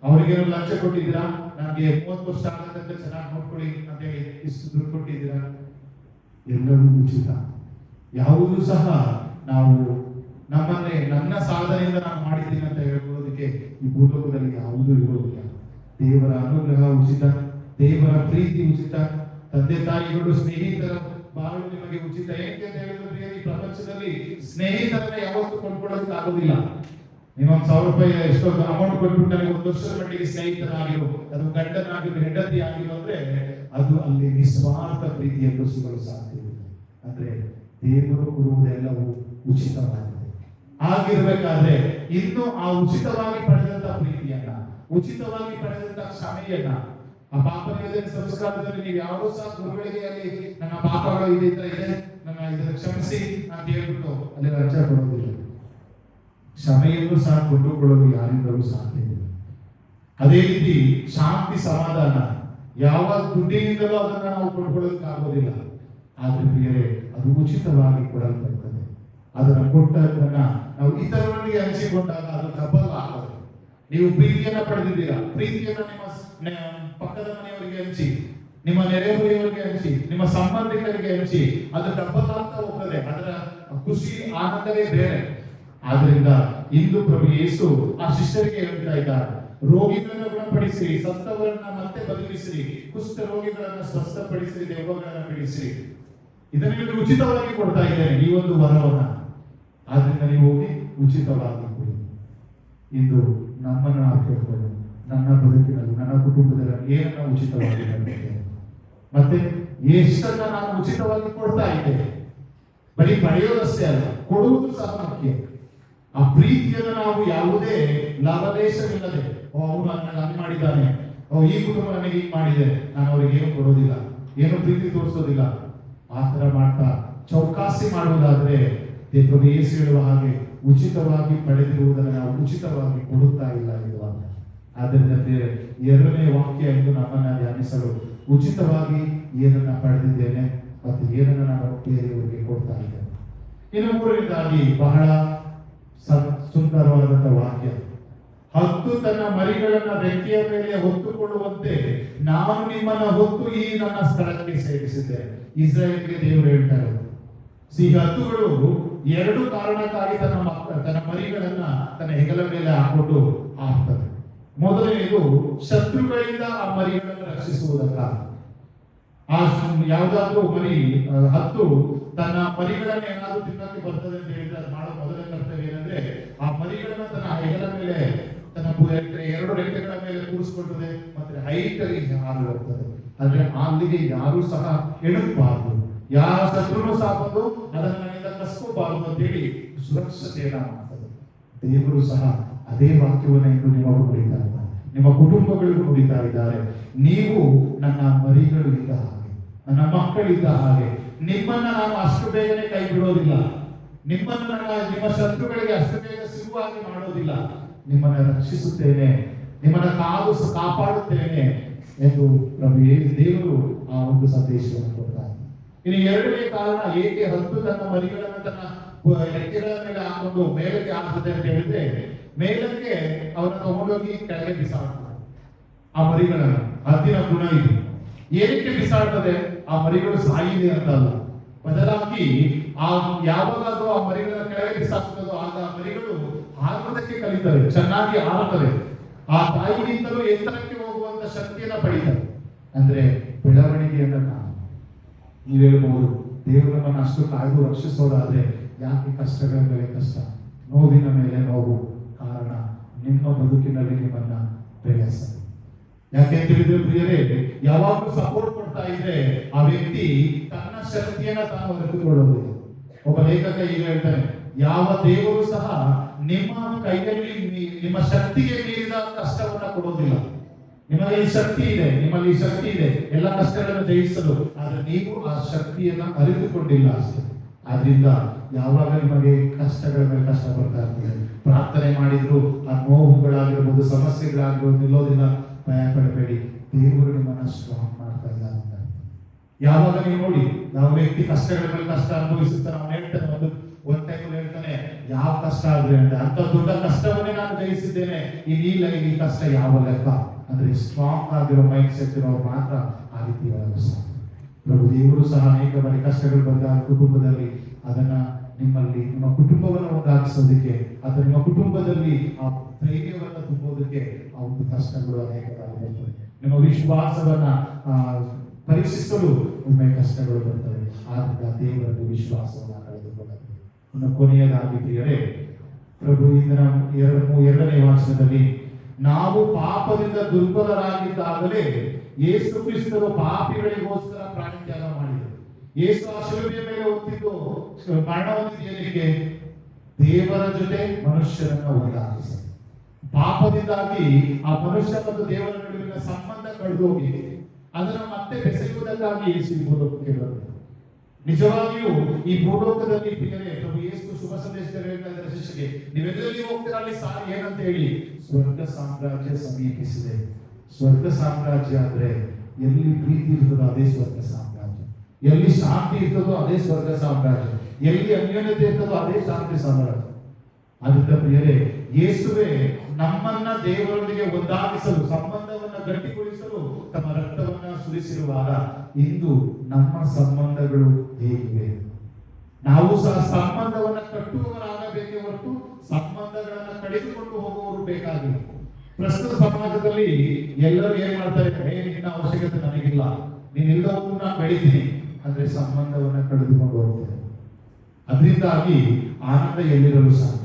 ಅವರಿಗೆ ಲಂಚ ಕೊಟ್ಟಿದ್ದೀರಾ? ನನಗೆ 30 ವರ್ಷ ಆಗತಕ್ಕ ಚೆನ್ನಾಗಿ ನೋಡ್ಕೊಳ್ಳಿ ಅಂತ ಹೇಳಿ ಇಷ್ಟು ದುಡ್ಡು ಕೊಟ್ಟಿದ್ದೀರಾ? ಎಲ್ಲವೂ ಉಚಿತ. ಯಾವುದೂ ಸಹ ನಾವು ನಮ್ಮನ್ನೇ ನನ್ನ ಸಾಧನೆಯಿಂದ ನಾನು ಮಾಡಿದ್ದೀನಿ ಅಂತ ಹೇಳ್ಕೊಳ್ಳೋದಕ್ಕೆ ಈ ಭೂಲೋಕದಲ್ಲಿ ಯಾವುದೂ ಇರೋದಿಲ್ಲ. ದೇವರ ಅನುಗ್ರಹ ಉಚಿತ, ದೇವರ ಪ್ರೀತಿ ಉಚಿತ, ತಂದೆ ತಾಯಿಗಳು ಸ್ನೇಹಿತರ ಬಾಳು ನಿಮಗೆ ಉಚಿತ. ಏಕೆ ಅಂತ ಹೇಳಿದ್ರೆ ಈ ಪ್ರಪಂಚದಲ್ಲಿ ಸ್ನೇಹಿತರನ್ನ ಯಾವತ್ತೂ ಕೊಂಡ್ಕೊಳ್ಳೋದಕ್ಕೆ ಆಗೋದಿಲ್ಲ. ನೀವೊಂದು 1000 ರೂಪಾಯಿ ಎಷ್ಟೋ ಅಮೌಂಟ್ ಕೊಟ್ಬಿಟ್ಟು ನನಗೆ 1 ವರ್ಷದ ಮಟ್ಟಿಗೆ ಸ್ನೇಹಿತನಾಗಿರು, ಅದು ಗಂಡನಾಗಿರು, ಹೆಂಡತಿ ಆಗಿರು ಅಂದ್ರೆ ಅದು ಅಲ್ಲಿ ನಿಸ್ವಾರ್ಥ ಪ್ರೀತಿಯನ್ನು ಸಿಗಲು ಸಾಧ್ಯವಿಲ್ಲ. ಅಂದ್ರೆ ದೇವರು ಕೊಡುವುದೆಲ್ಲವೂ ಉಚಿತವಾಗಿದೆ. ಆಗಿರ್ಬೇಕಾದ್ರೆ ಇನ್ನು ಆ ಉಚಿತವಾಗಿ ಪಡೆದಂತ ಪ್ರೀತಿಯನ್ನ, ಉಚಿತವಾಗಿ ಪಡೆದಂತ ಕ್ಷಮೆಯನ್ನ, ಆ ಪಾಪ ನಿವೇದನೆ ಸಂಸ್ಕಾರದಲ್ಲಿ ನೀವು ಯಾರೋ ಸಹ ಗುರುಗಳಿಗೆ ಅಲ್ಲಿ ನನ್ನ ಪಾಪಗಳು ಇದೆ ನನ್ನ ಇದನ್ನು ಕ್ಷಮಿಸಿ ಅಂತ ಹೇಳ್ಬಿಟ್ಟು ಅಲ್ಲಿ ಲಂಚ ಕೊಡೋದಿಲ್ಲ. ಕ್ಷಮೆಯನ್ನು ಸಹ ಕೊಂಡುಕೊಳ್ಳಲು ಯಾರಿಂದಲೂ ಸಾಧ್ಯವಿಲ್ಲ. ಅದೇ ರೀತಿ ಶಾಂತಿ ಸಮಾಧಾನ ಯಾವ ದುಡ್ಡಿನಿಂದಲೂ ಅದನ್ನ ನಾವು ಕೊಂಡ್ಕೊಳ್ಳೋದಕ್ಕಾಗೋದಿಲ್ಲ. ಆದ್ರೆ ಪ್ರಿಯರೇ, ಅದು ಉಚಿತವಾಗಿ ಕೊಡಲ್ಪಡುತ್ತದೆ. ಅದನ್ನು ಕೊಟ್ಟದನ್ನ ನಾವು ಇತರರೊಂದಿಗೆ ಹಂಚಿಕೊಂಡಾಗ ಅದು ಡಬಲ್ ಆಗುತ್ತದೆ. ನೀವು ಪ್ರೀತಿಯನ್ನ ಪಡೆದಿದ್ದೀರಾ, ಪ್ರೀತಿಯನ್ನ ನಿಮ್ಮ ಪಕ್ಕದ ಮನೆಯವರಿಗೆ ಹಂಚಿ, ನಿಮ್ಮ ನೆರೆಹೊರೆಯವರಿಗೆ ಹಂಚಿ, ನಿಮ್ಮ ಸಂಬಂಧಿಕರಿಗೆ ಹಂಚಿ, ಅದು ಡಬಲ್ ಆಗ್ತಾ ಹೋಗ್ತದೆ. ಅದರ ಖುಷಿ ಆನಂದವೇ ಬೇರೆ. ಆದ್ರಿಂದ ಇಂದು ಪ್ರಭು ಯೇಸು ಆ ಶಿಷ್ಯರಿಗೆ ಹೇಳ್ತಾ ಇದ್ದಾರೆ, ರೋಗಿಗಳನ್ನು ಗುಣಪಡಿಸಿರಿ, ಸತ್ತವರನ್ನ ಮತ್ತೆ ಬದುಕಿಸಿರಿ, ಕುಷ್ಠ ರೋಗಿಗಳನ್ನ ಸ್ವಸ್ಥಪಡಿಸಿರಿ, ದೆವ್ವಗಳನ್ನ ಬಿಡಿಸಿರಿ. ಇದನ್ನು ನಿಮಗೆ ಉಚಿತವಾಗಿ ಕೊಡ್ತಾ ಇದ್ದೇನೆ, ಈ ಒಂದು ವರವನ್ನ. ಆದ್ರಿಂದ ನೀವು ಹೋಗಿ ಉಚಿತವಾಗಿ ಕೊಡಿ. ಇಂದು ನಮ್ಮನ್ನು ನಾವು ಕೇಳ್ಕೊಳ್ಳೋಣ, ನನ್ನ ಬದುಕಿನಲ್ಲಿ, ನನ್ನ ಕುಟುಂಬದಲ್ಲಿ ಏನನ್ನ ಉಚಿತವಾಗಿ ಕೊಡ್ತೇನೆ, ಮತ್ತೆ ಎಷ್ಟನ್ನ ನಾನು ಉಚಿತವಾಗಿ ಕೊಡ್ತಾ ಇದ್ದೇನೆ. ಬರೀ ಪಡೆಯೋದಷ್ಟೇ ಅಲ್ಲ, ಕೊಡುವುದು ಸಹ ಮುಖ್ಯ. ಆ ಪ್ರೀತಿಯನ್ನು ನಾವು ಯಾವುದೇ ಲಾಭಲೇಶವಿಲ್ಲದೆ, ಅವನು ನನಗೆ ಅದು ಮಾಡಿದ್ದಾನೆ, ಈ ಕುಟುಂಬ ನನಗೆ ಹೀಗೆ ಮಾಡಿದೆ, ನಾನು ಅವರಿಗೆ ಏನು ಕೊಡೋದಿಲ್ಲ, ಏನು ಪ್ರೀತಿ ತೋರಿಸೋದಿಲ್ಲ, ಆ ತರ ಮಾಡ್ತಾ ಚೌಕಾಸಿ ಮಾಡುವುದಾದ್ರೆ ಪ್ರಭು ಯೇಸು ಹೇಳುವ ಹಾಗೆ ಉಚಿತವಾಗಿ ಪಡೆದಿರುವುದನ್ನು ನಾವು ಉಚಿತವಾಗಿ ಕೊಡುತ್ತಾ ಇಲ್ಲ ಇರುವಾಗ. ಆದ್ದರಿಂದ ಎರಡನೇ ವಾಕ್ಯ ಎಂದು ನಮ್ಮನ್ನ ಧ್ಯಾನಿಸಲು, ಉಚಿತವಾಗಿ ಏನನ್ನ ಪಡೆದಿದ್ದೇನೆ ಮತ್ತು ಏನನ್ನ ನಾನು ಬೇರೆಯವರಿಗೆ ಕೊಡ್ತಾ ಇದ್ದೇನೆ. ಇನ್ನು ಮೂರನೇದಾಗಿ ಬಹಳ ಸುಂದರವಾದಂತ ವಾಕ್ಯ, ಹತ್ತು ತನ್ನ ಮರಿಗಳನ್ನ ರೆಕ್ಕೆಯ ಮೇಲೆ ಹೊತ್ತುಕೊಳ್ಳುವಂತೆ ನಾನು ನಿಮ್ಮನ್ನ ಹೊತ್ತು ಈ ನನ್ನ ಸ್ಥಳಕ್ಕೆ ಸೇರಿಸಿದ್ದೇನೆ. ಇಸ್ರಾಯೇಲ್ಗೆ ದೇವರು ಹೇಳ್ತಾರೆ, ಈ ಹತ್ತುಗಳು 2 ಕಾರಣಕ್ಕಾಗಿ ತನ್ನ ಮರಿಗಳನ್ನ ತನ್ನ ಹೆಗಲ ಮೇಲೆ ಹಾಕೊಂಡು ಹಾಕ್ತದೆ. ಮೊದಲನೇದು ಶತ್ರುಗಳಿಂದ ಆ ಮರಿಗಳನ್ನು ರಕ್ಷಿಸುವುದಕ್ಕಾಗಿ. ಆ ಯಾವುದಾದ್ರೂ ಮರಿ ಹತ್ತು ತನ್ನ ಮರಿಗಳನ್ನ ಏನಾದ್ರೂ ತಿನ್ನಕ್ಕೆ ಬರ್ತದೆ ಅಂತ ಹೇಳಿದ್ರೆ ಅದು ಮಾಡೋ ಮೊದಲನೇ ಕರ್ತವ್ಯ ಏನಂದ್ರೆ ಆ ಮರಿಗಳನ್ನ ತನ್ನ ಹೆಗಲ ಮೇಲೆ ತನ್ನ ಎರಡು ರೆಕ್ಕೆಗಳ ಮೇಲೆ ಕೂರಿಸ್ಕೊಳ್ತದೆ, ಮತ್ತೆ ಹೈಟ್ ಆಗಿ ಹಾರಿ ಹೋಗ್ತದೆ. ಆದ್ರೆ ಅಲ್ಲಿಗೆ ಯಾರು ಸಹ ಎಣಕಬಾರದು, ಯಾರ ಶತ್ರುನು ಸಹ ಬಂದು ಅದನ್ನ ನನ್ನಿಂದ ಕಸ್ಕೋಬಾರದು ಅಂತ ಹೇಳಿ ಸುರಕ್ಷತೆಯನ್ನ ಮಾಡ್ತದೆ. ದೇವರು ಸಹ ಅದೇ ವಾಕ್ಯವನ್ನ ಇಂದು ನಿಮಗೂ ನುಡಿತಾ ಇದ್ದಾರೆ, ನಿಮ್ಮ ಕುಟುಂಬಗಳಿಗೂ ನುಡಿತಾ ಇದ್ದಾರೆ. ನೀವು ನನ್ನ ಮರಿಗಳು ಇದ್ದ ಹಾಗೆ, ನನ್ನ ಮಕ್ಕಳಿದ್ದ ಹಾಗೆ, ನಿಮ್ಮನ್ನ ನಾನು ಅಷ್ಟು ಬೇಗನೆ ಕೈ ಬಿಡೋದಿಲ್ಲ, ನಿಮ್ಮನ್ನು ನಿಮ್ಮ ಶತ್ರುಗಳಿಗೆ ಅಷ್ಟು ಬೇಗ ಸಿಗುವಾಗಿ ಮಾಡೋದಿಲ್ಲ, ನಿಮ್ಮನ್ನ ರಕ್ಷಿಸುತ್ತೇನೆ, ನಿಮ್ಮನ್ನ ಕಾಪಾಡುತ್ತೇನೆ ಎಂದು ಪ್ರಭು ದೇವರು ಆ ಒಂದು ಸಂದೇಶವನ್ನು ಕೊಡ್ತಾರೆ. ಇನ್ನು ಎರಡನೇ ಕಾರಣ, ಏಕೆ ಹದ್ದು ತನ್ನ ಮರಿಗಳನ್ನು ತನ್ನ ರೆಕ್ಕೆಗಳ ಮೇಲೆ ಹಾಕೊಂಡು ಮೇಲಕ್ಕೆ ಹಾಕುತ್ತೆ ಅಂತ ಹೇಳಿದ್ರೆ, ಮೇಲಕ್ಕೆ ಅವರನ್ನು ತಗೊಂಡೋಗಿ ಕೆಳಗೆ ಬಿಸಾಡ್ತಾರೆ ಆ ಮರಿಗಳನ್ನು. ಹದ್ದಿನ ಗುಣ ಇದು. ಏನಕ್ಕೆ ಬಿಸಾಡ್ತದೆ? ಆ ಮರಿಗಳು ಸಾಯಿದೆ ಅಂತ ಅಲ್ಲ, ಬದಲಾಗಿ ಯಾವಾಗಾದ್ರೂ ಆ ಮರಿಗಳನ್ನ ಕೆಳಗೆ ಬಿಸಾಕ್ತದೋ ಆಗ ಆ ಮರಿಗಳು ಹಾರುವುದಕ್ಕೆ ಕಲಿತವೆ, ಚೆನ್ನಾಗಿ ಹಾರುತ್ತವೆ, ಆ ತಾಯಿಗಿಂತಲೂ ಎತ್ತರಕ್ಕೆ ಹೋಗುವಂತ ಶಕ್ತಿಯನ್ನ ಪಡೀತವೆ. ಅಂದ್ರೆ ಬೆಳವಣಿಗೆಯನ್ನ ನೀವು ಹೇಳ್ಬಹುದು, ದೇವರು ನಮ್ಮನ್ನು ಅಷ್ಟು ಕಾಯ್ದು ರಕ್ಷಿಸೋದಾದ್ರೆ ಯಾಕೆ ಕಷ್ಟಗಳ ಮೇಲೆ ಕಷ್ಟ, ನೋವಿನ ಮೇಲೆ ನೋವು? ಕಾರಣ ನಿಮ್ಮ ಬದುಕಿನಲ್ಲಿ ನಿಮ್ಮನ್ನ ಬೆಳೆಸಲು. ಯಾಕೆ ಅಂತ ಹೇಳಿದ್ರೆ ಪ್ರಿಯರೇ, ಯಾವಾಗಲೂ ಸಪೋರ್ಟ್ ಕೊಡ್ತಾ ಇದ್ರೆ ಆ ವ್ಯಕ್ತಿ ತನ್ನ ಶಕ್ತಿಯನ್ನ ತಾನು ಅರಿತುಕೊಳ್ಳುವುದಿಲ್ಲ. ಒಬ್ಬ ಲೇಖಕ ಈಗ ಹೇಳ್ತಾನೆ, ಯಾವ ದೇವರು ಸಹ ನಿಮ್ಮ ಕೈಯಲ್ಲಿ ನಿಮ್ಮ ಶಕ್ತಿಗೆ ಮೀರಿದ ಕಷ್ಟವನ್ನ ಕೊಡೋದಿಲ್ಲ. ನಿಮಗೆ ಈ ಶಕ್ತಿ ಇದೆ, ನಿಮ್ಮಲ್ಲಿ ಈ ಶಕ್ತಿ ಇದೆ ಎಲ್ಲ ಕಷ್ಟಗಳನ್ನು ಜಯಿಸಲು, ಆದ್ರೆ ನೀವು ಆ ಶಕ್ತಿಯನ್ನ ಅರಿತುಕೊಂಡಿಲ್ಲ ಅಷ್ಟೇ. ಆದ್ರಿಂದ ಯಾವಾಗ ನಿಮಗೆ ಕಷ್ಟಗಳ ಮೇಲೆ ಕಷ್ಟ ಬರ್ತಾ ಇರ್ತದೆ, ಪ್ರಾರ್ಥನೆ ಮಾಡಿದ್ರು ಆ ನೋವುಗಳಾಗಿರ್ಬೋದು, ಸಮಸ್ಯೆಗಳಾಗಿರ್ಬೋದು ನಿಲ್ಲೋದಿಲ್ಲ, ಭಯ ಪಡಬೇಡಿ, ದೇವರು ನಿಮ್ಮನ್ನ ಸ್ಟ್ರಾಂಗ್ ಮಾಡ್ತಾ ಇದ್ದಾರೆ ಅಂತ. ಯಾವಾಗ ನೀವು ನೋಡಿ, ಯಾವ ವ್ಯಕ್ತಿ ಕಷ್ಟಗಳ ಮೇಲೆ ಕಷ್ಟ ಅನುಭವಿಸುತ್ತಾನೆ, ಅವನು ಹೇಳ್ತಾನೆ, ಒಂದ್ ಟೈಮ್ ಹೇಳ್ತಾನೆ, ಯಾವ ಕಷ್ಟ ಆದ್ರೆ ಅಂದ್ರೆ ಅಂತ ದೊಡ್ಡ ಕಷ್ಟವನ್ನೇ ನಾನು ಜಯಿಸಿದ್ದೇನೆ, ಇನ್ನಿಲ್ಲ ಈ ಕಷ್ಟ ಯಾವ ಲೆಕ್ಕ. ಅಂದ್ರೆ ಸ್ಟ್ರಾಂಗ್ ಆಗಿರೋ ಮೈಂಡ್ ಸೆಟ್ ಇರೋರು ಮಾತ್ರ ಆ ರೀತಿ ಪ್ರಭು ದೇವರು ಸಹ ಅನೇಕ ಬಾರಿ ಕಷ್ಟಗಳು ಬಂದಾಗ ಕುಟುಂಬದಲ್ಲಿ ಅದನ್ನ ನಿಮ್ಮಲ್ಲಿ ನಿಮ್ಮ ಕುಟುಂಬವನ್ನು ಒಂದಾಗಿಸೋದಕ್ಕೆ ಅಥವಾ ನಿಮ್ಮ ಕುಟುಂಬದಲ್ಲಿ ಆ ಧೈರ್ಯವನ್ನ ತುಂಬೋದಕ್ಕೆ ಆ ಒಂದು ಕಷ್ಟಗಳು ಅನೇಕ ಬಾರಿ ಬರ್ತವೆ. ನಿಮ್ಮ ವಿಶ್ವಾಸವನ್ನ ಪರೀಕ್ಷಿಸಲು ಒಮ್ಮೆ ಕಷ್ಟಗಳು ಬರ್ತವೆ. ಆದ್ರಿಂದ ದೇವರಲ್ಲಿ ವಿಶ್ವಾಸವನ್ನ ಕಳೆದುಕೊಳ್ಳಬೇಕು. ಇನ್ನು ಕೊನೆಯದಾಗಿ ಪ್ರಿಯರೇ, ಪ್ರಭು ಇಂದಿನ ಎರಡನೇ ವಾಚನದಲ್ಲಿ ನಾವು ಪಾಪದಿಂದ ದುರ್ಬಲರಾಗಿದ್ದಾಗಲೇ ಯೇಸು ಕ್ರಿಸ್ತರು ಪಾಪಿಗಳಿಗೋಸ್ಕರ ಪ್ರಾಣತ್ಯಾಗ ಮಾಡಿದರು. ಯೇಸು ಆ ಶಿಲುಬೆಯ ಮೇಲೆ ಹೊತ್ತಿದ್ದು ಮರಣ ಹೊಂದಿದೆಯೇ ದೇವರ ಜೊತೆ ಮನುಷ್ಯರನ್ನ ಒಂದಾಗಿಸಿ. ಪಾಪದಿಂದಾಗಿ ಆ ಮನುಷ್ಯ ಮತ್ತು ದೇವರ ನಡುವಿನ ಸಂಬಂಧ ಕಳೆದು ಹೋಗಿದೆ. ಅದನ್ನು ಮತ್ತೆ ಬೆಸೆಯುವುದಕ್ಕಾಗಿ ಯೇಸು ಈ ಭೂಲೋಕಕ್ಕೆ ಬಂದರು. ನಿಜವಾಗಿಯೂ ಈ ಭೂಲೋಕದಲ್ಲಿ ಪ್ರಿಯರೇ, ಪ್ರಭು ಯೇಸು ಶುಭ ಸಂದೇಶದಲ್ಲಿ ಹೇಳ್ತಾ ಇದ್ದಾರೆ ಶಿಷ್ಯರಿಗೆ, ನೀವೆಲ್ಲಲ್ಲಿ ಹೋಗ್ತೀರಾ ಅಲ್ಲಿ ಸಾರಿ ಏನಂತ ಹೇಳಿ, ಸ್ವರ್ಗ ಸಾಮ್ರಾಜ್ಯ ಸಮೀಪಿಸಿದೆ. ಸ್ವರ್ಗ ಸಾಮ್ರಾಜ್ಯ ಅಂದ್ರೆ ಎಲ್ಲಿ ಪ್ರೀತಿ ಇರ್ತದೋ ಅದೇ ಸ್ವರ್ಗ ಸಾಮ್ರಾಜ್ಯ, ಎಲ್ಲಿ ಶಾಂತಿ ಇರ್ತದೋ ಅದೇ ಸ್ವರ್ಗ ಸಾಮ್ರಾಜ್ಯ, ಎಲ್ಲಿ ಅನ್ಯೋನ್ಯತೆ ಇರ್ತದೋ ಅದೇ ಶಾಂತಿ ಸಾಮ್ರಾಜ್ಯ. ಅದರಿಂದ ಪ್ರಿಯರೇ, ಯೇಸುವೆ ನಮ್ಮನ್ನ ದೇವರೊಂದಿಗೆ ಒಂದಾಗಿಸಲು, ಸಂಬಂಧವನ್ನ ಗಟ್ಟಿಗೊಳಿಸಲು ತಮ್ಮ ರಕ್ತವನ್ನ ಸುರಿಸಿರುವಾಗ ಇಂದು ನಮ್ಮ ಸಂಬಂಧಗಳು ಹೇಗಿವೆ? ನಾವು ಸಹ ಸಂಬಂಧವನ್ನ ಕಟ್ಟುವವರಾಗಬೇಕೇ ಹೊರತು ಸಂಬಂಧಗಳನ್ನ ಕಡಿದುಕೊಂಡು ಹೋಗುವವರು ಬೇಕಾಗಿಲ್ಲ. ಪ್ರಸ್ತುತ ಸಮಾಜದಲ್ಲಿ ಎಲ್ಲರೂ ಏನ್ ಮಾಡ್ತಾರೆ, ನಿನ್ನ ಅವಶ್ಯಕತೆ ನನಗಿಲ್ಲ, ನೀನ್ ಇಲ್ಲದವೂ ನಾನು ಬೆಳಿತೀನಿ ಅಂದ್ರೆ ಸಂಬಂಧವನ್ನ ಕಡಿದುಕೊಂಡು ಹೋಗ್ತೇನೆ. ಅದರಿಂದಾಗಿ ಆನಂದ ಎಲ್ಲಿರಲು ಸಾಧ್ಯ?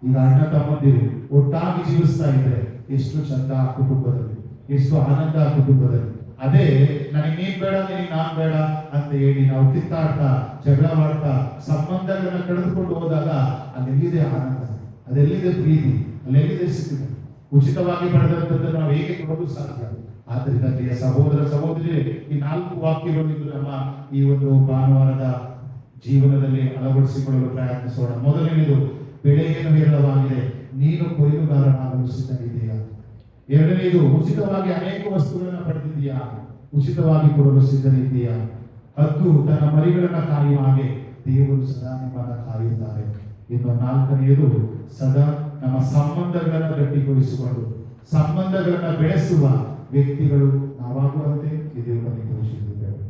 ಈಗ ಅಣ್ಣ ತಮ್ಮಂದಿರು ಒಟ್ಟಾಗಿ ಜೀವಿಸ್ತಾ ಇದ್ರೆ ಎಷ್ಟು ಚಂದ ಆ ಕುಟುಂಬದಲ್ಲಿ, ಎಷ್ಟು ಆನಂದ ಆ ಕುಟುಂಬದಲ್ಲಿ. ಅದೇ ನನಗೆ ನೀನ್ ಬೇಡ, ನಿನಗೆ ನಾನ್ ಬೇಡ ಅಂತ ಹೇಳಿ ನಾವು ಕಿತ್ತಾಡ್ತಾ ಜಗಳವಾಡ್ತಾ ಸಂಬಂಧಗಳನ್ನ ಕಳೆದುಕೊಂಡು ಹೋದಾಗ ಅಲ್ಲೆಲ್ಲಿದೆ ಆನಂದ, ಅದೆಲ್ಲಿದೆ ಪ್ರೀತಿ, ಅಲ್ಲೆಲ್ಲಿದೆ ಸಿಕ್ಕಿದೆ? ಉಚಿತವಾಗಿ ಪಡೆದಂಥದ್ದನ್ನು ನಾವು ಹೇಗೆ ಕೊಡೋದು ಸಾಧ್ಯ? ಆದ್ರಿಂದ ಪ್ರಿಯ ಸಹೋದರ ಸಹೋದರಿ, ಈ 4 ವಾಕ್ಯಗಳು ಇದು ನಮ್ಮ ಈ ಒಂದು ಭಾನುವಾರದ ಜೀವನದಲ್ಲಿ ಅಳವಡಿಸಿಕೊಳ್ಳಲು ಪ್ರಯತ್ನಿಸೋಣ. ಮೊದಲನೇದು, ಬೆಳೆಯನ್ನು ಹೇರಳವಾಗಿದೆ, ನೀನು ಕೊಯ್ಲುಗಾರನಾಗಲು ಸಿದ್ಧನಿದೆಯಾ? ಎರಡನೇದು, ಉಚಿತವಾಗಿ ಅನೇಕ ವಸ್ತುಗಳನ್ನ ಪಡೆದಿದೆಯಾ? ಉಚಿತವಾಗಿ ಕೊಡಲು ಸಿದ್ಧನಿದೆಯಾ? ಹದ್ದು ತನ್ನ ಮರಿಗಳನ್ನ ಕಾಯುವ ಹಾಗೆ ದೇವರು ಸದಾ ನಿಮ್ಮನ್ನ ಕಾಯುತ್ತಾರೆ. ಇನ್ನು 4ನೇದು, ಸದಾ ನಮ್ಮ ಸಂಬಂಧಗಳನ್ನ ಗಟ್ಟಿಗೊಳಿಸಿಕೊಂಡು ಸಂಬಂಧಗಳನ್ನ ಬೆಳೆಸುವ ವ್ಯಕ್ತಿಗಳು ನಾವಾಗುವಂತೆ ದೇವರನ್ನು ಘೋಷಿಸಿದ್ದೇವೆ.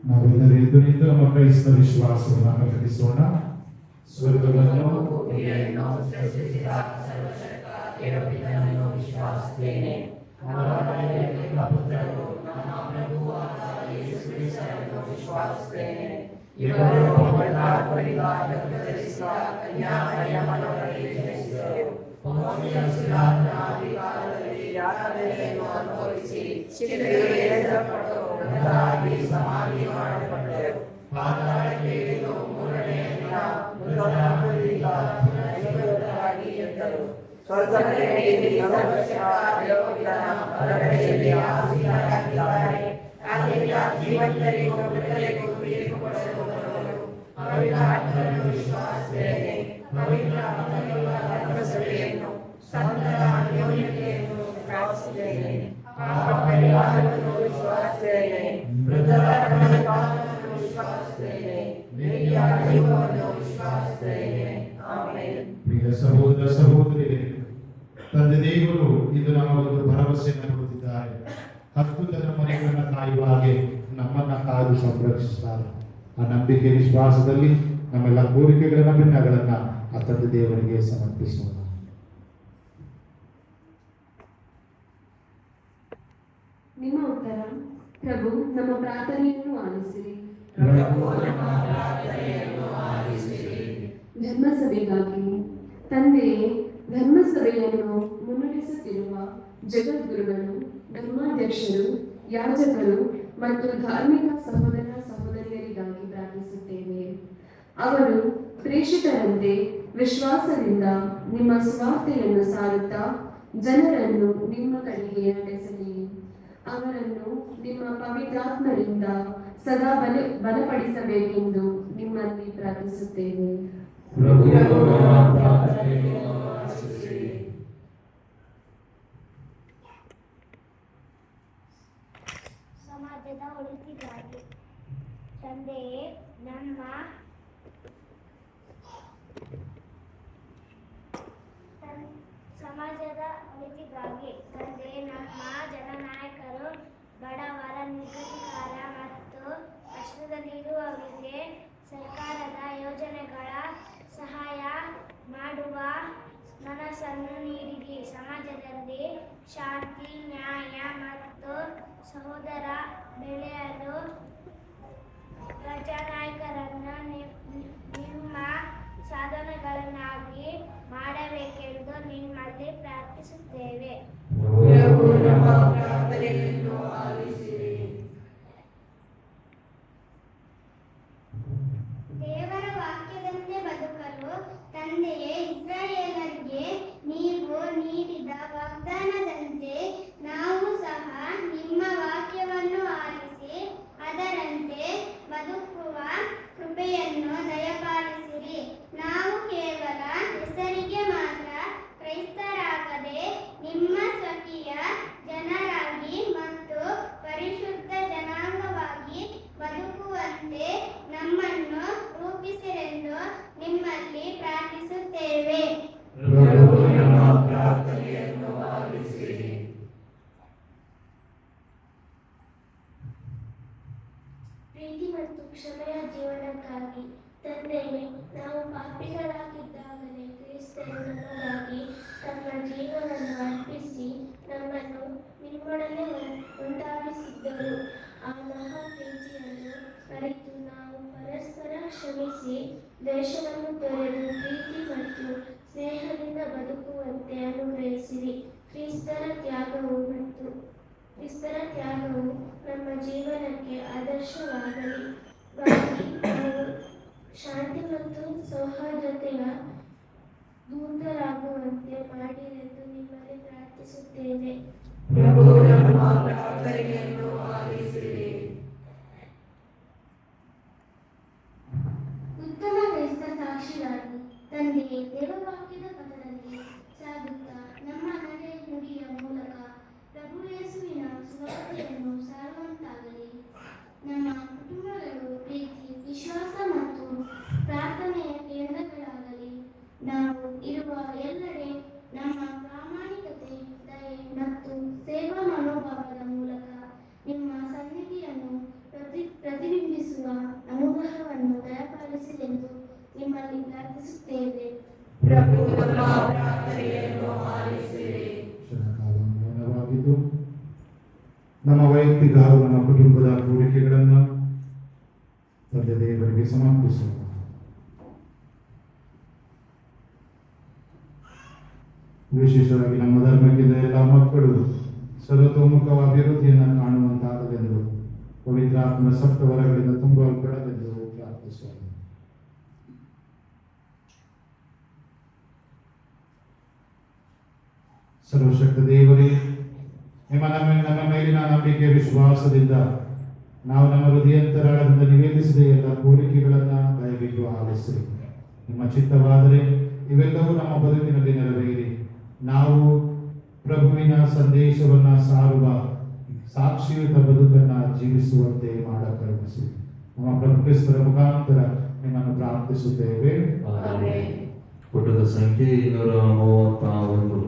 ನಾವೆಲ್ಲರೂ ಎದ್ದು ನಿಂತು ನಮ್ಮ ಕ್ರೈಸ್ತ ವಿಶ್ವಾಸವನ್ನು ಪ್ರಕಟಿಸೋಣ. ಸ್ವರ್ಗವನ್ನು ಭೂಮಿಯನ್ನು ಸೃಷ್ಟಿಸಿದ ಸರ್ವಶಕ್ತ ದೇವರನ್ನು ವಿಶ್ವಾಸಿಸುತ್ತೇನೆ. ಪುತ್ರರು ನಮ್ಮ ಪ್ರಭುವಾದ ಯೇಸು ಕ್ರಿಸ್ತನನ್ನು ವಿಶ್ವಾಸಿಸುತ್ತೇನೆ. ಇವರು ಪವಿತ್ರಾತ್ಮರಿಂದ ಗರ್ಭಧರಿಸಿದ ಕನ್ಯಾಮರಿಯ ಮನದಲ್ಲಿ ಜನಿಸಿದರು. ಪೊಂತಿಯಸ್ ಪಿಲಾತನ ಅಧಿಕಾರದಲ್ಲಿ ಯಾತನೆಯನ್ನು ಅನುಭವಿಸಿ ಶಿಲುಬೆಗೆ ಏರಿಸಲ್ಪಟ್ಟು ಮೃತರಾಗಿ ಸಮಾಧಿ ಮಾಡಲ್ಪಟ್ಟರು. ಪಾತಾಳಕ್ಕೆ ಇಳಿದು ಮೂರನೆಯ ದಿನ ಮೃತರಾಗಿ ಪುನರುತ್ಥಾನರಾಗಿ ಎದ್ದರು. ಸ್ವರ್ಗಕ್ಕೆ ಏರಿ ಸರ್ವಶಕ್ತ ದೇವರ ಬಲಗಡೆಯಲ್ಲಿ ಆಸೀನರಾಗಿದ್ದಾರೆ. ಆದ್ದರಿಂದ ಜೀವಂತರಿಗೂ ಮೃತರಿಗೂ ತೀರ್ಪು ಕೊಡಲು ಬರುವರು. ಪವಿತ್ರ ಆತ್ಮನನ್ನು ವಿಶ್ವಾಸಿಸುತ್ತೇನೆ. ಪವಿತ್ರ ಆತ್ಮನೆಯುಳ್ಳ ಧರ್ಮಸಭೆಯನ್ನು ಸಂತರ ಅನ್ಯೋನ್ಯತೆಯನ್ನು ಪ್ರಾರ್ಥಿಸುತ್ತೇನೆ. ಪಾಪ ಪರಿಹಾರವನ್ನು ವಿಶ್ವಾಸಿಸುತ್ತೇನೆ. ಮೃತರ ಪುನರುತ್ಥಾನವನ್ನು ವಿಶ್ವಾಸಿಸುತ್ತೇನೆ. ನಿತ್ಯ ಜೀವವನ್ನು ವಿಶ್ವಾಸಿಸುತ್ತೇನೆ. ಆಮೆನ್. ಪ್ರಿಯ ಸಹೋದರ ಸಹೋದರಿಯರೇ, ತಂದೆ ದೇವರು ಇಂದು ನಮಗೊಂದು ಭರವಸೆಯನ್ನು ಕೊಡುತ್ತಿದ್ದಾರೆ. 10 ತಲೆಮಾರುಗಳನ್ನು ಕಾಯುವ ಹಾಗೆ ನಮ್ಮನ್ನ ಕಾದು ಸಂರಕ್ಷಿಸುತ್ತಾರೆ. ಆ ನಂಬಿಕೆ ವಿಶ್ವಾಸದಲ್ಲಿ ನಮ್ಮೆಲ್ಲ ಕೋರಿಕೆಗಳ ಭಿನ್ನಗಳನ್ನ ಆ ತಂದೆ ದೇವರಿಗೆ ಸಮರ್ಪಿಸೋಣ. ನಿಮ್ಮ ಉತ್ತರ: ಪ್ರಭು ನಮ್ಮ ಪ್ರಾರ್ಥನೆಯನ್ನು ಆಲಿಸಿರಿ. ಧರ್ಮಸಭೆಗಾಗಿ ತಂದೆಯೇ, ಧರ್ಮಸಭೆಯನ್ನು ಮುನ್ನಡೆಸುತ್ತಿರುವ ಜಗದ್ಗುರುಗಳು, ಧರ್ಮಾಧ್ಯಕ್ಷರು, ಯಾಜಕರು ಮತ್ತು ಧಾರ್ಮಿಕ ಸಹೋದರ ಸಹೋದರಿಯರಿಗಾಗಿ ಪ್ರಾರ್ಥಿಸುತ್ತೇವೆ. ಅವರು ಪ್ರೇಷಿತರಂತೆ ವಿಶ್ವಾಸದಿಂದ ನಿಮ್ಮ ಸುವಾರ್ತೆಯನ್ನು ಸಾರುತ್ತಾ ಜನರನ್ನು ನಿಮ್ಮ ಕಡೆಗೆ ನಡೆಸಲಿ. ಅವರನ್ನು ನಿಮ್ಮ ಪವಿತ್ರಾತ್ಮರಿಂದ ಸದಾ ಬಲಪಡಿಸಬೇಕೆಂದು ನಿಮ್ಮಲ್ಲಿ ಪ್ರಾರ್ಥಿಸುತ್ತೇವೆ. ಸಮಾಜದ ಒಳಿತಿಗಾಗಿ ತಂದೆಯೇ, ನಮ್ಮ ಸಮಾಜದ ಒಳಿತಿಗಾಗಿ ತಂದೆ, ನಮ್ಮ ಜನನಾಯಕರು, ಬಡವರ, ನಿರ್ಗತಿಕರ ಮತ್ತು ಕಷ್ಟದಲ್ಲಿರುವವರಿಗೆ ಸರ್ಕಾರದ ಯೋಜನೆಗಳ ಸಹಾಯ ಮಾಡುವ ಮನಸ್ಸನ್ನು ನೀಡಿರಿ. ಸಮಾಜದಲ್ಲಿ ಶಾಂತಿ, ನ್ಯಾಯ ಮತ್ತು ಸಹೋದರ ಬೆಳೆಯಲು ಪ್ರಜಾನಾಯಕರನ್ನು ನಿಮ್ಮ ಸಾಧನೆಗಳನ್ನಾಗಿ ಮಾಡಬೇಕೆಂದು ನಿಮ್ಮಲ್ಲಿ ಪ್ರಾರ್ಥಿಸುತ್ತೇವೆ. ದೇವರ ವಾಕ್ಯದಂತೆ ಬದುಕಲು ತಂದೆಯೇ, ಇಸ್ರಾಯೇಲರಿಗೆ ನೀವು ನೀಡಿದ ವಾಗ್ದಾನದಂತೆ ನಾವು ಸಹ ನಿಮ್ಮ ವಾಕ್ಯವನ್ನು ಆಲಿಸಿ ಅದರಂತೆ ಬದುಕುವ ಕೃಪೆಯನ್ನು ದಯಪಾಲಿಸಿರಿ. ನಾವು ಕೇವಲ ಹೆಸರಿಗೆ ಮಾತ್ರ ಕ್ರೈಸ್ತರಾಗದೆ ನಿಮ್ಮ ಸ್ವಕೀಯ ಜನರಾಗಿ ಮತ್ತು ಪರಿಶುದ್ಧ ಜನಾಂಗವಾಗಿ ಬದುಕುವಂತೆ ನಮ್ಮನ್ನು ರೂಪಿಸಿರೆಂದು ನಿಮ್ಮಲ್ಲಿ ಪ್ರಾರ್ಥಿಸುತ್ತೇವೆ. ಪ್ರೀತಿ ಮತ್ತು ಕ್ಷಮೆಯ ಜೀವನಕ್ಕಾಗಿ ತಂದೆಯೇ, ನಾವು ಪಾಪಿಗಳಾಗಿದ್ದಾಗಲೇ ಕ್ರಿಸ್ತರು ನಮಗಾಗಿ ತಮ್ಮ ಜೀವನವನ್ನು ಅರ್ಪಿಸಿ ನಮ್ಮನ್ನು ನಿಮ್ಮೊಡನೆ ಒಂದಾಗಿಸಿದ್ದರು. ಆ ಮಹಾ ಪ್ರೀತಿಯನ್ನು ಅರಿತು ನಾವು ಪರಸ್ಪರ ಕ್ಷಮಿಸಿ ದೇಶವನ್ನು ತೊರೆದು ಪ್ರೀತಿ ಮತ್ತು ಸ್ನೇಹದಿಂದ ಬದುಕುವಂತೆ ಅನುಗ್ರಹಿಸಿರಿ. ಕ್ರಿಸ್ತರ ತ್ಯಾಗವು ನಮ್ಮ ಜೀವನಕ್ಕೆ ಆದರ್ಶವಾಗಲಿ. ನಾವು ಶಾಂತಿ ಮತ್ತು ಸೌಹಾರ್ದತೆಯ ದೂತರಾಗುವಂತೆ ಮಾಡಿರೆಂದು ನಿಮ್ಮಲ್ಲಿ ಪ್ರಾರ್ಥಿಸುತ್ತೇವೆ. ಉತ್ತಮ ಕ್ರೈಸ್ತ ಸಾಕ್ಷಿಯಾಗಿ ತಂದೆಯೇ, ದೇವವಾಕ್ಯದ ಪಥದಲ್ಲಿ ಸಾಗುತ್ತಾ ನಮ್ಮ ನಡೆ ನುಡಿಯ ಮೂಲಕ ಪ್ರಭು ಯೇಸುವಿನ ಸುವಾರ್ತೆಯನ್ನು ಸಾರುವಂತಾಗಲಿ. ನಮ್ಮ ಕುಟುಂಬಗಳು ಪ್ರೀತಿ, ವಿಶ್ವಾಸ ಮತ್ತು ಪ್ರಾರ್ಥನೆಯ ಕೇಂದ್ರಗಳಾಗಲಿ. ನಾವು ಇರುವ ಎಲ್ಲೆಡೆ ನಮ್ಮ ಪ್ರಾಮಾಣಿಕತೆ, ದಯೆ ಮತ್ತು ಸೇವಾ ಮನೋಭಾವದ ಮೂಲಕ ನಿಮ್ಮ ಸನ್ನಿಧಿಯನ್ನು ಪ್ರತಿಬಿಂಬಿಸುವ ಅನುಗ್ರಹವನ್ನು ದಯಪಾಲಿಸಿರೆಂದು ನಿಮ್ಮಲ್ಲಿ ಪ್ರಾರ್ಥಿಸುತ್ತೇವೆ. ನಮ್ಮ ವೈಯಕ್ತಿಕ ಹಾಗೂ ನಮ್ಮ ಕುಟುಂಬದ ಕೋರಿಕೆಗಳನ್ನು ತಂದೆ ದೇವರಿಗೆ ಸಮರ್ಪಿಸೋಣ. ವಿಶೇಷವಾಗಿ ನಮ್ಮ ಧರ್ಮಕ್ಕಿಂತ ಎಲ್ಲ ಮಕ್ಕಳು ಸರ್ವತೋಮುಖ ಅಭಿವೃದ್ಧಿಯನ್ನು ಕಾಣುವಂತಾಗಲೆಂದು ಪವಿತ್ರಾತ್ಮ ಸಪ್ತವರಗಳಿಂದ ತುಂಬಲ್ಪಡಲೆಂದು ಪ್ರಾರ್ಥಿಸೋಣ. ಸರ್ವಶಕ್ತ ದೇವರೇ, ನಮ್ಮ ಮೇಲಿನ ನಂಬಿಕೆ ವಿಶ್ವಾಸದಿಂದ ನಾವು ನಮ್ಮ ಹೃದಯಾಂತರಾಳದಿಂದ ನಿವೇದಿಸಿದ ಎಲ್ಲ ಕೋರಿಕೆಗಳನ್ನು ದಯವಿಟ್ಟು ಆಲಿಸಿರಿ. ನಿಮ್ಮ ಚಿತ್ತವಾದರೆ ಇವೆಲ್ಲವೂ ನಮ್ಮ ಬದುಕಿನಲ್ಲಿ ನೆರವೇರಿ ನಾವು ಪ್ರಭುವಿನ ಸಂದೇಶವನ್ನು ಸಾರುವ ಸಾಕ್ಷಿಯುತ ಬದುಕನ್ನು ಜೀವಿಸುವಂತೆ ಮಾಡಕರುಣಿಸಿ. ನಮ್ಮ ಪ್ರಭು ಕ್ರಿಸ್ತರ ಮುಖಾಂತರ ನಿಮ್ಮನ್ನು ಪ್ರಾರ್ಥಿಸುತ್ತೇವೆ. ಪುಟದ ಸಂಖ್ಯೆ 231.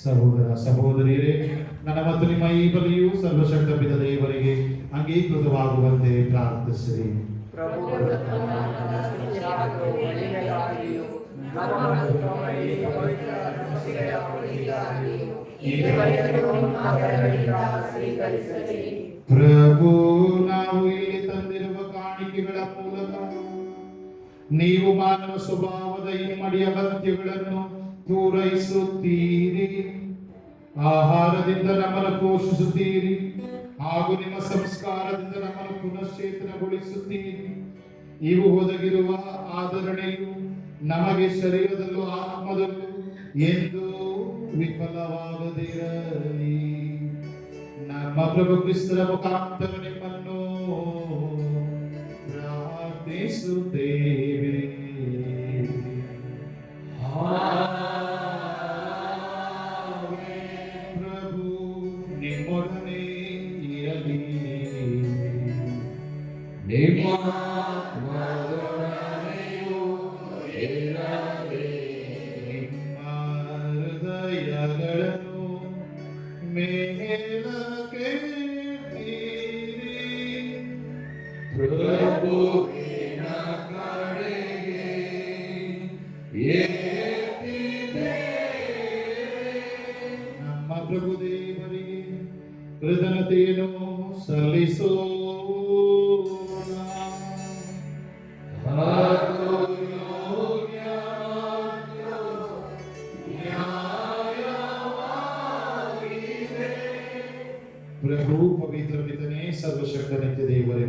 ಸಹೋದರ ಸಹೋದರಿಯರೇ, ನನ್ನ ಮತ್ತು ನಿಮ್ಮ ಈ ಬಲಿಯು ಸರ್ವಶಕ್ತ ಪಿತ ದೇವರಿಗೆ ಅಂಗೀಕೃತವಾಗುವಂತೆ ಪ್ರಾರ್ಥಿಸಿರಿ. ಪ್ರಭು, ನಾವು ಇಲ್ಲಿ ತಂದಿರುವ ಕಾಣಿಕೆಗಳ ಮೂಲಕ ನೀವು ಮಾನವ ಸ್ವಭಾವದ ಇಮ್ಮಡಿ ಅಗತ್ಯಗಳನ್ನು ಪೂರೈಸುತ್ತೀರಿ. ಆಹಾರದಿಂದ ನಮ್ಮನ್ನು ಪೋಷಿಸುತ್ತೀರಿ ಹಾಗೂ ನಿಮ್ಮ ಸಂಸ್ಕಾರದಿಂದ ನಮ್ಮನ್ನು ಪುನಶ್ಚೇತನಗೊಳಿಸುತ್ತೀರಿ. ಇವು ಒದಗಿರುವ ಆದರಣೆಯು ನಮಗೆ ಶರೀರದಲ್ಲೂ ಆತ್ಮದಲ್ಲೂ ಎಂದು ವಿಫಲವಾಗದಿರಲಿ. ನಮ್ಮ ಪ್ರಭು ಕ್ರಿಸ್ತರ ಮುಖಾಂತರ ನಿಮ್ಮನ್ನು ಪ್ರಾರ್ಥಿಸುತ್ತೇವೆ. ಪ್ರಭು ನಿಮ್ಮೊಡನೆ ಇರಲಿ. ನಿಮ್ಮ ಮೇಲಕ್ಕೆ ಪ್ರಭುವಿನ ಕಡೆಗೆ ಎತ್ತಿದ್ದೇವೆ. ನಮ್ಮ ಪ್ರಭು ದೇವರಿಗೆ ಕೃತಜ್ಞತೆಯನ್ನು ಸಲ್ಲಿಸೋಣ. ಅದು ಯೋಗ್ಯ ಮತ್ತು ನ್ಯಾಯವಾಗಿದೆ. ಪ್ರಭು ಪವಿತ್ರ ಪಿತನೇ ಸರ್ವಶಕ್ತ ನಿತ್ಯ ದೇವರೇ,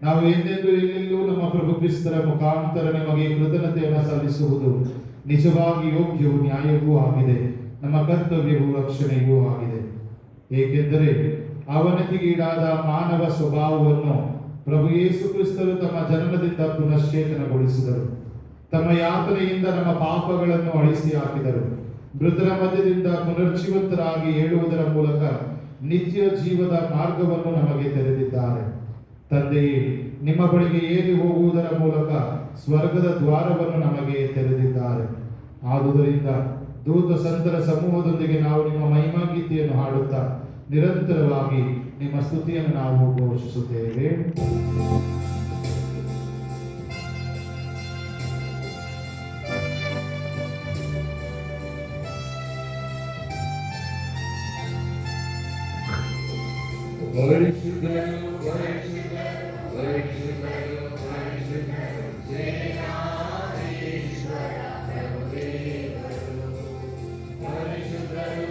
ನಾವು ಎಂದೆಂದು ಎಲ್ಲೆಲ್ಲೂ ನಮ್ಮ ಪ್ರಭು ಕ್ರಿಸ್ತರ ಮುಖಾಂತರ ನಿಮಗೆ ಕೃತಜ್ಞತೆಯನ್ನು ಸಲ್ಲಿಸುವುದು ನಿಜವಾಗಿ ಯೋಗ್ಯವೂ ನ್ಯಾಯವೂ ಆಗಿದೆ, ನಮ್ಮ ಕರ್ತವ್ಯವೂ ರಕ್ಷಣೆಯೂ ಆಗಿದೆ. ಏಕೆಂದರೆ ಅವನತಿಗೀಡಾದ ಮಾನವ ಸ್ವಭಾವವನ್ನು ಪ್ರಭು ಯೇಸು ಕ್ರಿಸ್ತರು ತಮ್ಮ ಜನನದಿಂದ ಪುನಶ್ಚೇತನಗೊಳಿಸಿದರು. ತಮ್ಮ ಯಾತನೆಯಿಂದ ನಮ್ಮ ಪಾಪಗಳನ್ನು ಅಳಿಸಿ ಹಾಕಿದರು. ಮೃತರ ಮಧ್ಯದಿಂದ ಪುನರ್ಜೀವಂತರಾಗಿ ಏಳುವುದರ ಮೂಲಕ ನಿತ್ಯ ಜೀವದ ಮಾರ್ಗವನ್ನು ನಮಗೆ ತೆರೆದಿದ್ದಾರೆ. ತಂದೆಯೇ, ನಿಮ್ಮ ಬಳಿಗೆ ಏರಿ ಹೋಗುವುದರ ಮೂಲಕ ಸ್ವರ್ಗದ ದ್ವಾರವನ್ನು ನಮಗೆ ತೆರೆದಿದ್ದಾರೆ. ಆದುದರಿಂದ ದೂತ ಸಂತರ ಸಮೂಹದೊಂದಿಗೆ ನಾವು ನಿಮ್ಮ ಮಹಿಮಾ ಗೀತೆಯನ್ನು ಹಾಡುತ್ತಾ ನಿರಂತರವಾಗಿ ನಿಮ್ಮ ಸ್ತುತಿಯನ್ನು ನಾವು ಘೋಷಿಸುತ್ತೇವೆ. ಪರಿಶುದ್ಧರು, ಪರಿಶುದ್ಧರು, ಪರಿಶುದ್ಧರು, ಪರಿಶುದ್ಧರು, ಸೇನಾಧೀಶ್ವರ ಪ್ರಭುದೇವರು. ಪರಿಶುದ್ಧರು,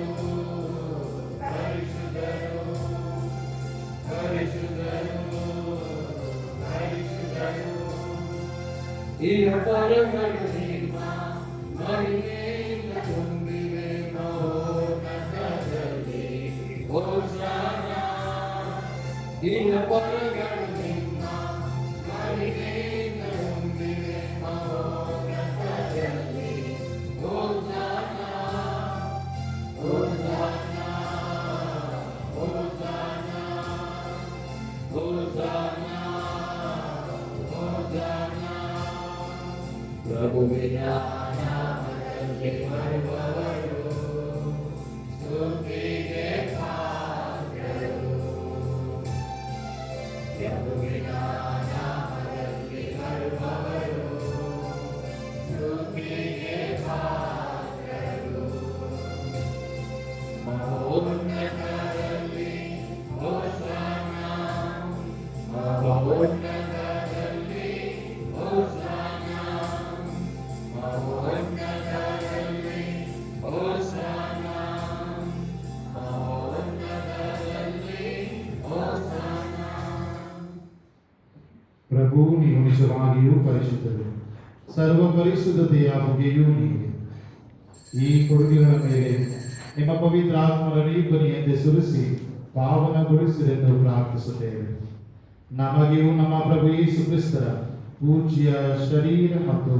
ಪರಿಶುದ್ಧರು, ಪರಿಶುದ್ಧರು, ಪರಿಶುದ್ಧರು. ಈ ಪರಗಳು ನಿಮ್ಮ ಮಹಿಮೆಯಿಂದ ತುಂಬಿವೆ ಮಹೋನ್ನತದಲ್ಲಿ. ಹೋಸನ್ನ. ಈ ಪರಗಳು ನಿಮ್ಮ ಮಹಿಮೆಯಿಂದ ತುಂಬಿವೆ ಮಹೋನ್ನತದಲ್ಲಿ. ಹೋಸನ್ನ, ಹೋಸನ್ನ, ಹೋಸನ್ನ, ಹೋಸನ್ನ, ಹೋಸನ್ನ. ಪ್ರಭುವಿನ ನಾಮದಲ್ಲಿ ಬರುವವರು ಸ್ತುತಿಗೆ ಪಾತ್ರರು. ಪ್ರಭುವಿನ ನಾಮದಲ್ಲಿ ಬರುವವರು ಸ್ತುತಿಗೆ ಪಾತ್ರರು. ಮಹೋನ್ನತದಲ್ಲಿ ಹೋಸನ್ನ, ಮಹೋನ್ನತದಲ್ಲಿ ಹೋಸನ್ನ, ಮಹೋನ್ನತದಲ್ಲಿ ಹೋಸನ್ನ, ಮಹೋನ್ನತದಲ್ಲಿ ಹೋಸನ್ನ. ಪ್ರಭು, ನೀವು ನಿಜವಾಗಿಯೂ ಪರಿಶುದ್ಧರು, ಸರ್ವ ಪರಿಶುದ್ಧತೆಯ ಬಗೆಯೂ ನೀವೆ. ಈ ಕೊಡುಗೆಗಳ ಮೇಲೆ ನಿಮ್ಮ ಪವಿತ್ರ ಆತ್ಮರ ನೀರಿಯಂತೆ ಸುರಿಸಿ ಪಾವನಗೊಳಿಸಿರೆಂದು ಪ್ರಾರ್ಥಿಸುತ್ತೇವೆ. ನಮಗೆಯೂ ನಮ್ಮ ಪ್ರಭು ಯೇಸು ಕ್ರಿಸ್ತರ ಪೂಜ್ಯ ಶರೀರ ಮತ್ತು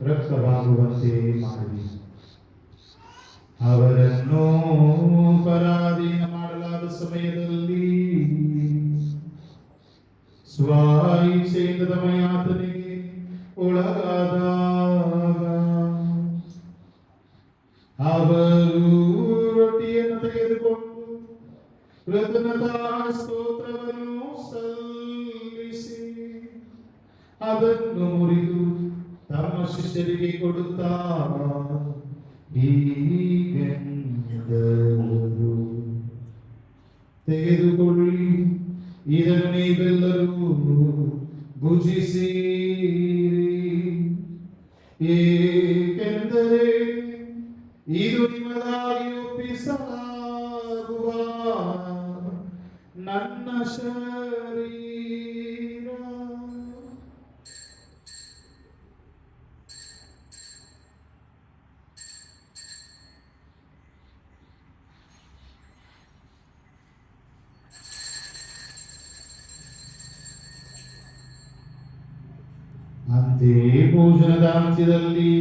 ರಕ್ತವಾಗುವಂತೆ ಮಾಡಿ. ಅವರನ್ನು ಪರಾಧೀನ ಮಾಡಲಾದ ಸಮಯದಲ್ಲಿ ಸ್ವಾಯಿಚ್ಛೆಯಿಂದ ತಮ್ಮ ಯಾತನೆಗೆ ಒಳಗಾದಾಗ ಅವರು ರೊಟ್ಟಿಯನ್ನು ತೆಗೆದುಕೊಂಡು ಕೃತಜ್ಞತಾ ಸ್ತೋತ್ರವನ್ನು ಸಲ್ಲಿಸಿ ಅದನ್ನು ಮುರಿದು ತಮ್ಮ ಶಿಷ್ಯರಿಗೆ ಕೊಡುತ್ತಾ ಹೀಗೆಂದರು, ತೆಗೆದುಕೊಳ್ಳಿ, ಇದನ್ನು ನೀವೆಲ್ಲರೂ ಭುಜಿಸಿರಿ, ಏಕೆಂದರೆ ಇದು ನಿಮಗಾಗಿ ಒಪ್ಪಿಸಲಾಗುವ ನನ್ನ ಶರೀರ. ಅಂತೆಯೇ ಭೋಜನದ ಅಂತ್ಯದಲ್ಲಿ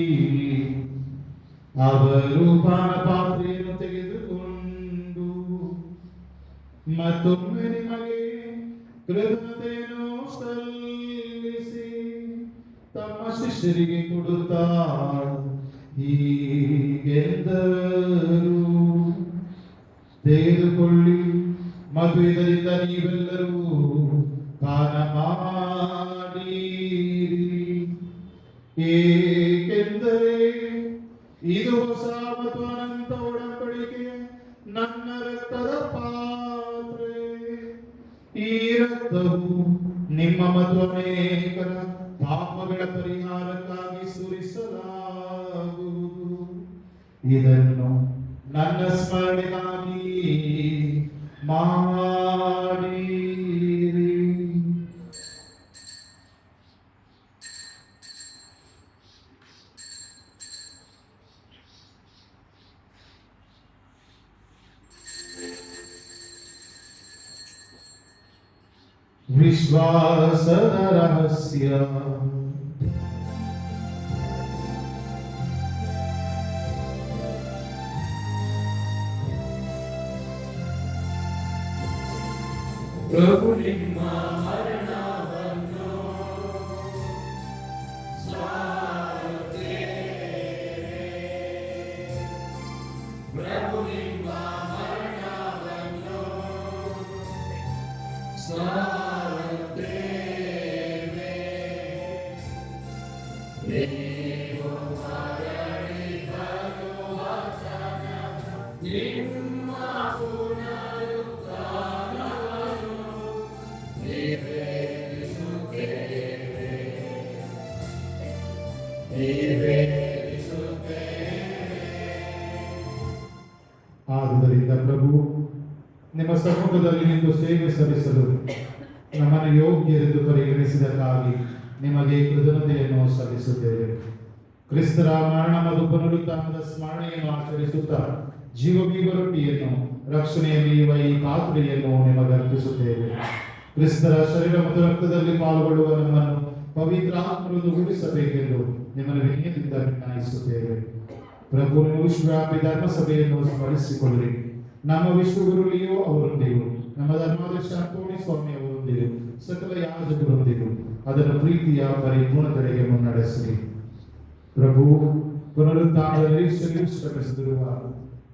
ಅವರು ಪಾನಪಾತ್ರೆಯನ್ನು ತೆಗೆದುಕೊಂಡು ಮತ್ತೊಮ್ಮೆ ನಿಮಗೆ ಕೃತಜ್ಞತೆಯನ್ನು ಸಲ್ಲಿಸಿ ತಮ್ಮ ಶಿಷ್ಯರಿಗೆ ಕೊಡುತ್ತಾ ಹೀಗೆಂದರು, ತೆಗೆದುಕೊಳ್ಳಿ ಮತ್ತು ಇದರಿಂದ ನೀವೆಲ್ಲರೂ ಪಾನ ಮಾಡಿರಿ. ಏಕೆಂದರೆ ಇದು ಹೊಸ ಮತ್ತು ಅನಂತ ಒಡಂಬಡಿಕೆಯ ನನ್ನ ರಕ್ತದ ಪಾತ್ರೆ. ಈ ರಕ್ತವು ನಿಮ್ಮ ಮತ್ತು ಅನೇಕರ ಪಾಪಗಳ ಪರಿಹಾರಕ್ಕಾಗಿ ಸುರಿಸಲಾಗುವುದು. ಇದನ್ನು ನನ್ನ ಸ್ಮರಣೆಗಾಗಿ ಮಾಡಿರಿ. ವಿಶ್ವಾಸದ ರಹಸ್ಯ. ಪ್ರಭು ನಿಮ್ಮ ಮರಣವನ್ನು ಸಾರುತ್ತೇವೆ. ಪ್ರಭು ನಿಮ್ಮ ಮರಣವನ್ನು ಸಾರುತ್ತೇವೆ. ನೀವು ಮರಣಿದರು ವಚನ ನಿಮ್ಮ ಪುನರುತ್ಥಾನವನ್ನು ಆದುದರಿಂದ ಪ್ರಭು, ನಿಮ್ಮ ಸಮ್ಮುಖದಲ್ಲಿ ನಿಂತು ಸೇವೆ ಸಲ್ಲಿಸಲು ನಮ್ಮನ್ನು ಯೋಗ್ಯರೆಂದು ಪರಿಗಣಿಸಿದಕ್ಕಾಗಿ ನಿಮಗೆ ಕೃತಜ್ಞತೆಯನ್ನು ಸಲ್ಲಿಸುತ್ತೇವೆ. ಕ್ರಿಸ್ತರ ಮರಣ ಮತ್ತು ಪುನರುತ್ಥಾನದ ಸ್ಮರಣೆಯನ್ನು ಆಚರಿಸುತ್ತಾ ಜೀವಬೀವ ರೊಟ್ಟಿಯನ್ನು ರಕ್ಷಣೆಯಲ್ಲಿರುವ ಈ ಪಾತ್ರೆಯನ್ನು ನಿಮಗೆ ಅರ್ಪಿಸುತ್ತೇವೆ. ಕ್ರಿಸ್ತರ ಶರೀರ ಮತ್ತು ರಕ್ತದಲ್ಲಿ ಪಾಲ್ಗೊಳ್ಳುವ ನಮ್ಮನ್ನು ಪವಿತ್ರ ಆತ್ಮರನ್ನು ಉಳಿಸಬೇಕೆಂದು ನಿಮ್ಮನ್ನು ವಿನಯದಿಂದ ವಿನಯಿಸುತ್ತೇವೆ. ಪ್ರಭು, ನೀವು ವಿಶ್ವವ್ಯಾಪಿ ಧರ್ಮ ಸಭೆಯನ್ನು ಸ್ಮರಿಸಿಕೊಳ್ಳಿ. ನಮ್ಮ ವಿಶ್ವಗುರು ಲಿಯೋ ಅವರೊಂದಿಗೂ ನಮ್ಮ ಧರ್ಮಾಧ್ಯಕ್ಷ ಅಂತೋಣಿ ಸ್ವಾಮಿ ಅವರೊಂದಿಗೂ ಸಕಲ ಯಾಜಕರೊಂದಿಗೂ ಅದನ್ನು ಪ್ರೀತಿಯ ಪರಿಪೂರ್ಣತೆಗೆ ಮುನ್ನಡೆಸಿರಿ. ಪ್ರಭು, ಪುನರುತ್ಥಾನದ ನಿರೀಕ್ಷೆಯಲ್ಲಿ ಶ್ರಮಿಸುತ್ತಿರುವ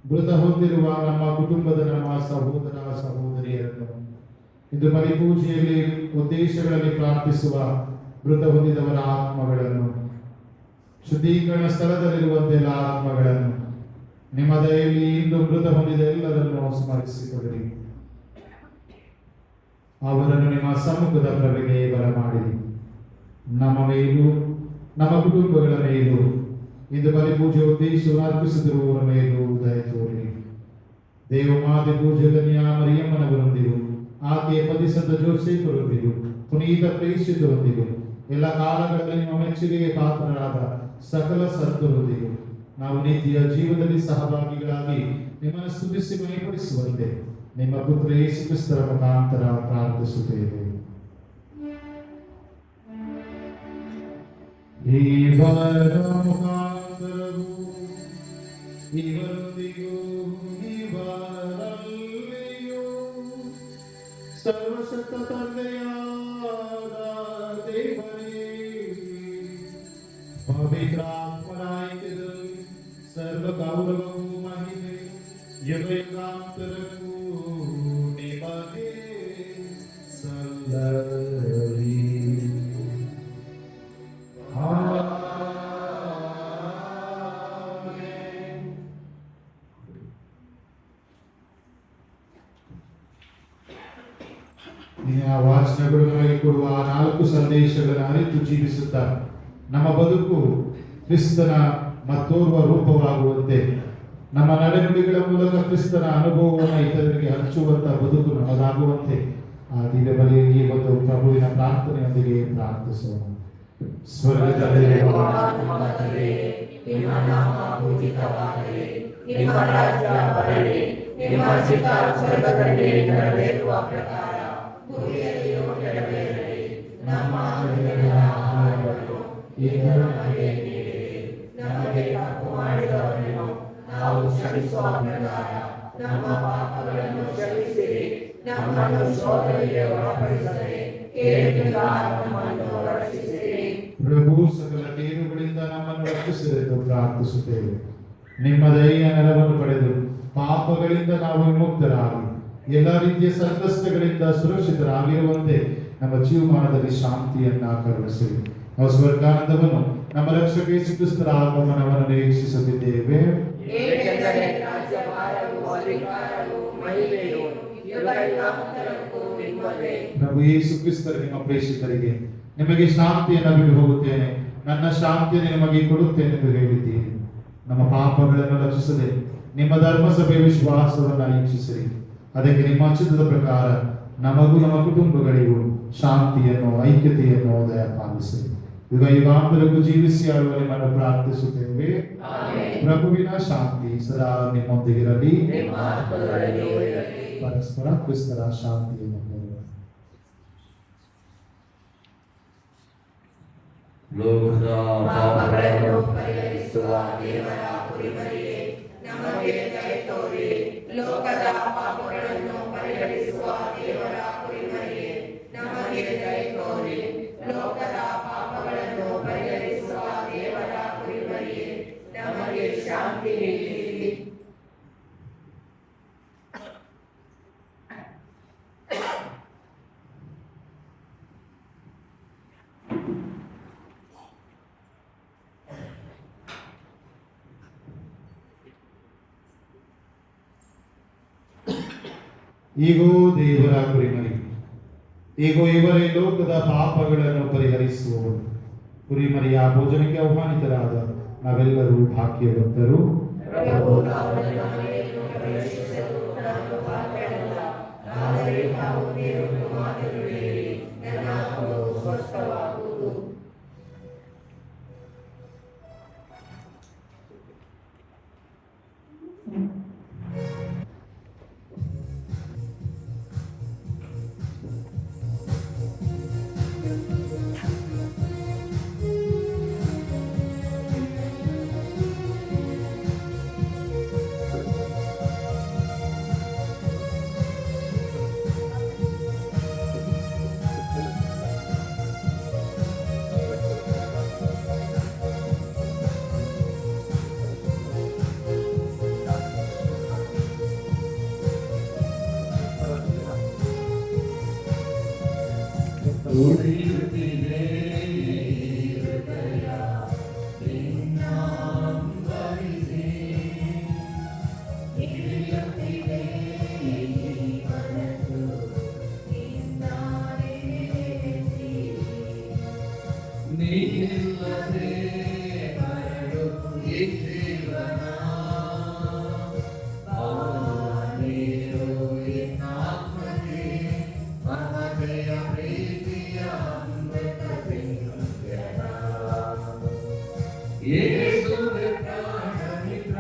ಮೃತ ಹೊಂದಿರುವ ನಮ್ಮ ಕುಟುಂಬದ ನಮ್ಮ ಸಹೋದರ ಸಹೋದರಿಯರನ್ನು ಇಂದು ಬಲಿಪೂಜೆಯಲ್ಲಿ ಉದ್ದೇಶಗಳಲ್ಲಿ ಪ್ರಾರ್ಥಿಸುವ ಮೃತ ಹೊಂದಿದವರ ಆತ್ಮಗಳನ್ನು, ಶುದ್ಧೀಕರಣ ಸ್ಥಳದಲ್ಲಿರುವಂತೆಲ್ಲ ಆತ್ಮಗಳನ್ನು ನಿಮ್ಮ ದಯೆಯಲ್ಲಿ ಇಂದು ಮೃತ ಹೊಂದಿದ ಎಲ್ಲರನ್ನು ಸ್ಮರಿಸಿಕೊಳ್ಳಿರಿ. ಅವರನ್ನು ನಿಮ್ಮ ಸಮ್ಮುಖದ ಪ್ರಭೆಗೆ ಬರಮಾಡಿರಿ. ನಮ್ಮ ಮೇಲೂ ನಮ್ಮ ಕುಟುಂಬಗಳ ಮೇಲೂ ಇಂದು ಬಲಿಪೂಜೆ ಉದ್ದೇಶವನ್ನು ಅರ್ಪಿಸುತ್ತಿರುವವರ ಮೇಲೂ ದಯ ತೋರಿ. ದೇವಮಾತೆ ಪೂಜೆ ಕನ್ಯಾ ಮರಿಯಮ್ಮನವರೊಂದಿಗೂ ಆಕೆಯ ಪತಿಸಂತ ಜೋಸೇಫರೊಂದಿಗೂ ಪುನೀತ ಪ್ರೇಷಿತರೊಂದಿಗೂ ಎಲ್ಲ ಕಾಲಗಳಲ್ಲಿ ನಿಮ್ಮ ಮೆಚ್ಚುಗೆಗೆ ಪಾತ್ರರಾದ ಸಕಲ ಸಂತರೊಂದಿಗೂ ನಾವು ನಿತ್ಯ ಜೀವನದಲ್ಲಿ ಸಹಭಾಗಿಗಳಾಗಿ ನಿಮ್ಮನ್ನು ಸ್ತುತಿಸಿ ಮಹಿಪಡಿಸುವಂತೆ ನಿಮ್ಮ ಪುತ್ರ ಯೇಸು ಕ್ರಿಸ್ತರ ಮುಖಾಂತರ ಪ್ರಾರ್ಥಿಸುತ್ತೇವೆ. ಇವರ ಮುಖಾಂತರವೂ ಇವರೊಂದಿಗೂ ಇವರಲ್ಲಿಯೂ ಸರ್ವಶಕ್ತ ತಂದೆಯಾದ ದೇವರೇ, ಪವಿತ್ರಾತ್ಮರಾಯಿತರಲ್ಲಿ ಸರ್ವ ಗೌರವವೂ ಮಹಿಮೆ ಯುಗಾಂತರಕ್ಕೂ ನಿಮಗೆ ಸಲ್ಲಲಿ. ವಾಚನಗಳು ನಮಗೆ ಕೊಡುವ 4 ಸಂದೇಶಗಳನ್ನು ಅರಿತು ಜೀವಿಸುತ್ತಾ ನಮ್ಮ ಬದುಕು ಕ್ರಿಸ್ತನ ಮತ್ತೋರ್ವ ರೂಪವಾಗುವಂತೆ, ನಮ್ಮ ನಡೆನುಡಿಗಳ ಮೂಲಕ ಕ್ರಿಸ್ತನ ಅನುಭವವನ್ನು ಇತರರಿಗೆ ಹಂಚುವಂತ ಬದುಕು ನಮಗಾಗುವಂತೆ ಆ ದಿವ್ಯ ಬಲಿ ಈ ಒಂದು ಪ್ರಭುವಿನ ಪ್ರಾರ್ಥನೆಯೊಂದಿಗೆ ಪ್ರಾರ್ಥಿಸೋಣ. ಸ್ವರ್ಗದಲ್ಲಿರುವ ನಮ್ಮ ತಂದೆಯೇ, ನಿಮ್ಮ ನಾಮ ಪೂಜಿತವಾಗಲಿ, ನಿಮ್ಮ ರಾಜ್ಯ ಬರಲಿ, ನಿಮ್ಮ ಚಿತ್ತ ಸ್ವರ್ಗದಲ್ಲಿ ನೆರವೇರುವ ಪ್ರಕಾರ ಭೂಮಿಯಲ್ಲಿಯೂ ನೆರವೇರಲಿ. ನಮ್ಮ ಅನುದಿನದ ಆಹಾರವನ್ನು ಇಂದು ನಮಗೆ ನೀಡಿರಿ. ನಮಗೆ ತಪ್ಪು ಮಾಡಿದವರನ್ನು ನಾವು ಕ್ಷಮಿಸುವ ಪ್ರಕಾರ ನಮ್ಮ ಪಾಪಗಳನ್ನು ಕ್ಷಮಿಸಿರಿ. ನಮ್ಮನ್ನು ಶೋಧನೆಗೆ ಒಳಪಡಿಸದೆ ಕೇಡಿನಿಂದ ನಮ್ಮನ್ನು ರಕ್ಷಿಸಿರಿ. ಪ್ರಭು ಸಕಲ ಕೇಡುಗಳಿಂದ ನಮ್ಮನ್ನು ರಕ್ಷಿಸಿರೆಂದು ಪ್ರಾರ್ಥಿಸುತ್ತೇವೆ. ನಿಮ್ಮ ದಯೆಯ ನೆರವನ್ನು ಪಡೆದು ಪಾಪಗಳಿಂದ ನಾವು ವಿಮುಕ್ತರಾಗಿ ಎಲ್ಲ ರೀತಿಯ ಸಂಕಷ್ಟಗಳಿಂದ ಸುರಕ್ಷಿತರಾಗಿರುವಂತೆ ನಮ್ಮ ಜೀವಮಾನದಲ್ಲಿ ಶಾಂತಿಯನ್ನ ಕರುಣಿಸಿರಿ. ನಾವು ಸ್ವರ್ಗಾನಂದವನ್ನು ನಮ್ಮ ರಕ್ಷಕ ಯೇಸು ಕ್ರಿಸ್ತರ ಆಗಮನವನ್ನು ನಿರೀಕ್ಷಿಸುತ್ತಿದ್ದೇವೆ. ಏಕೆಂದರೆ ರಾಜ್ಯಭಾರವು, ಅಧಿಕಾರವು, ಮಹಿಮೆಯು ಯುಗಯುಗಾಂತರಕ್ಕೂ ನಿಮ್ಮದೇ. ಪ್ರಭು ಯೇಸು ಕ್ರಿಸ್ತರು ನಿಮ್ಮ ಪ್ರೇಷಿತರಿಗೆ ನಿಮಗೆ ಶಾಂತಿಯನ್ನು ಬಿಟ್ಟು ಹೋಗುತ್ತೇನೆ, ನನ್ನ ಶಾಂತಿಯನ್ನು ನಿಮಗೆ ಕೊಡುತ್ತೇನೆ ಎಂದು ಹೇಳಿದ್ದೀರಿ. ನಮ್ಮ ಪಾಪಗಳನ್ನು ರಕ್ಷಿಸದೆ ನಿಮ್ಮ ಧರ್ಮಸಭೆ ವಿಶ್ವಾಸವನ್ನು ವೀಕ್ಷಿಸಿರಿ. ಅದಕ್ಕೆ ನಿಮ್ಮ ಚಿತ್ತದ ಪ್ರಕಾರ ನಮಗೂ ನಮ್ಮ ಕುಟುಂಬಗಳಿಗೂ ಶಾಂತಿಯನ್ನು, ಐಕ್ಯತೆಯನ್ನು ದಯಪಾಲಿಸಿರಿ. ಯುಗ ಯುಗಾಂತರಕ್ಕೂ ಜೀವಿಸಿ ಆಳುವ ನಿಮ್ಮನ್ನು ಪ್ರಾರ್ಥಿಸುತ್ತೇವೆ. ಪ್ರಭುವಿನ ಶಾಂತಿ ಸದಾ ನಿಮ್ಮೊಂದಿಗಿರಲಿ. ಪರಸ್ಪರ ಕ್ರಿಸ್ತರ ಶಾಂತಿಯನ್ನು ಕೋರೋಣ. ಲೋಕದ ಪಾಪಗಳನ್ನು ಪರಿಹರಿಸುವ ದೇವರ ಕುರಿಮರಿಯೇ, ನಮಗೆ ದಯೆ ತೋರಿ. ಲೋಕದ ಪಾಪಗಳನ್ನು ಪರಿಹರಿಸುವ ದೇವರ ಕುರಿಮರಿಯೇ, ನಮಗೆ ದಯೆ ತೋರಿ. ಲೋಕದ ಪಾಪಗಳನ್ನು ಪರಿಹರಿಸುವ ದೇವರ ಕುರಿಮರಿಯೇ, ನಮಗೆ ಶಾಂತಿ ನೀಡಿರಿ. ಈಗೋ ದೇವರ ಕುರಿಮರಿ, ಈಗೋ ಇವರೇ ಲೋಕದ ಪಾಪಗಳನ್ನು ಪರಿಹರಿಸುವವರು. ಕುರಿಮರಿಯ ಭೋಜನಕ್ಕೆ ಆಹ್ವಾನಿತರಾದ ನಾವೆಲ್ಲರೂ ಭಾಗ್ಯವಂತರು. ಪ್ರಭು, ನಾವು ನನ್ನ ಮನೆಯನ್ನು ಪ್ರವೇಶಿಸಲು ನಾನು ಪಾತ್ರನಲ್ಲ, ಆದರೆ ತಾವು ದೇವರನ್ನು ಮಾತನಾಡಿರಿ, ನನ್ನ ಆತ್ಮವು ಸ್ವಸ್ಥವಾಗುವುದು. ಉಳಿಯುತ್ತಿದೆ ಹೃದಯ ನಿನ್ನಂಬರಿಸಿ, ಹಿಡಿಯುತ್ತಿದೆ ಈ ಮನಸ್ಸು ನಿನ್ನನ್ನೇ ನೆನೆಸಿ. ನೀನಿಲ್ಲದೆ ಬರಡು ಈ ಜೀವನ, ನೀರು ಇನ್ನಾತ್ಮಕ್ಕೆ ಮಮತೆಯ ಪ್ರೀತಿಯ ಅಮೃತ ಸಿಂಚನ. ಯೇಸುವೇ ಪ್ರಾಣ ಮಿತ್ರ,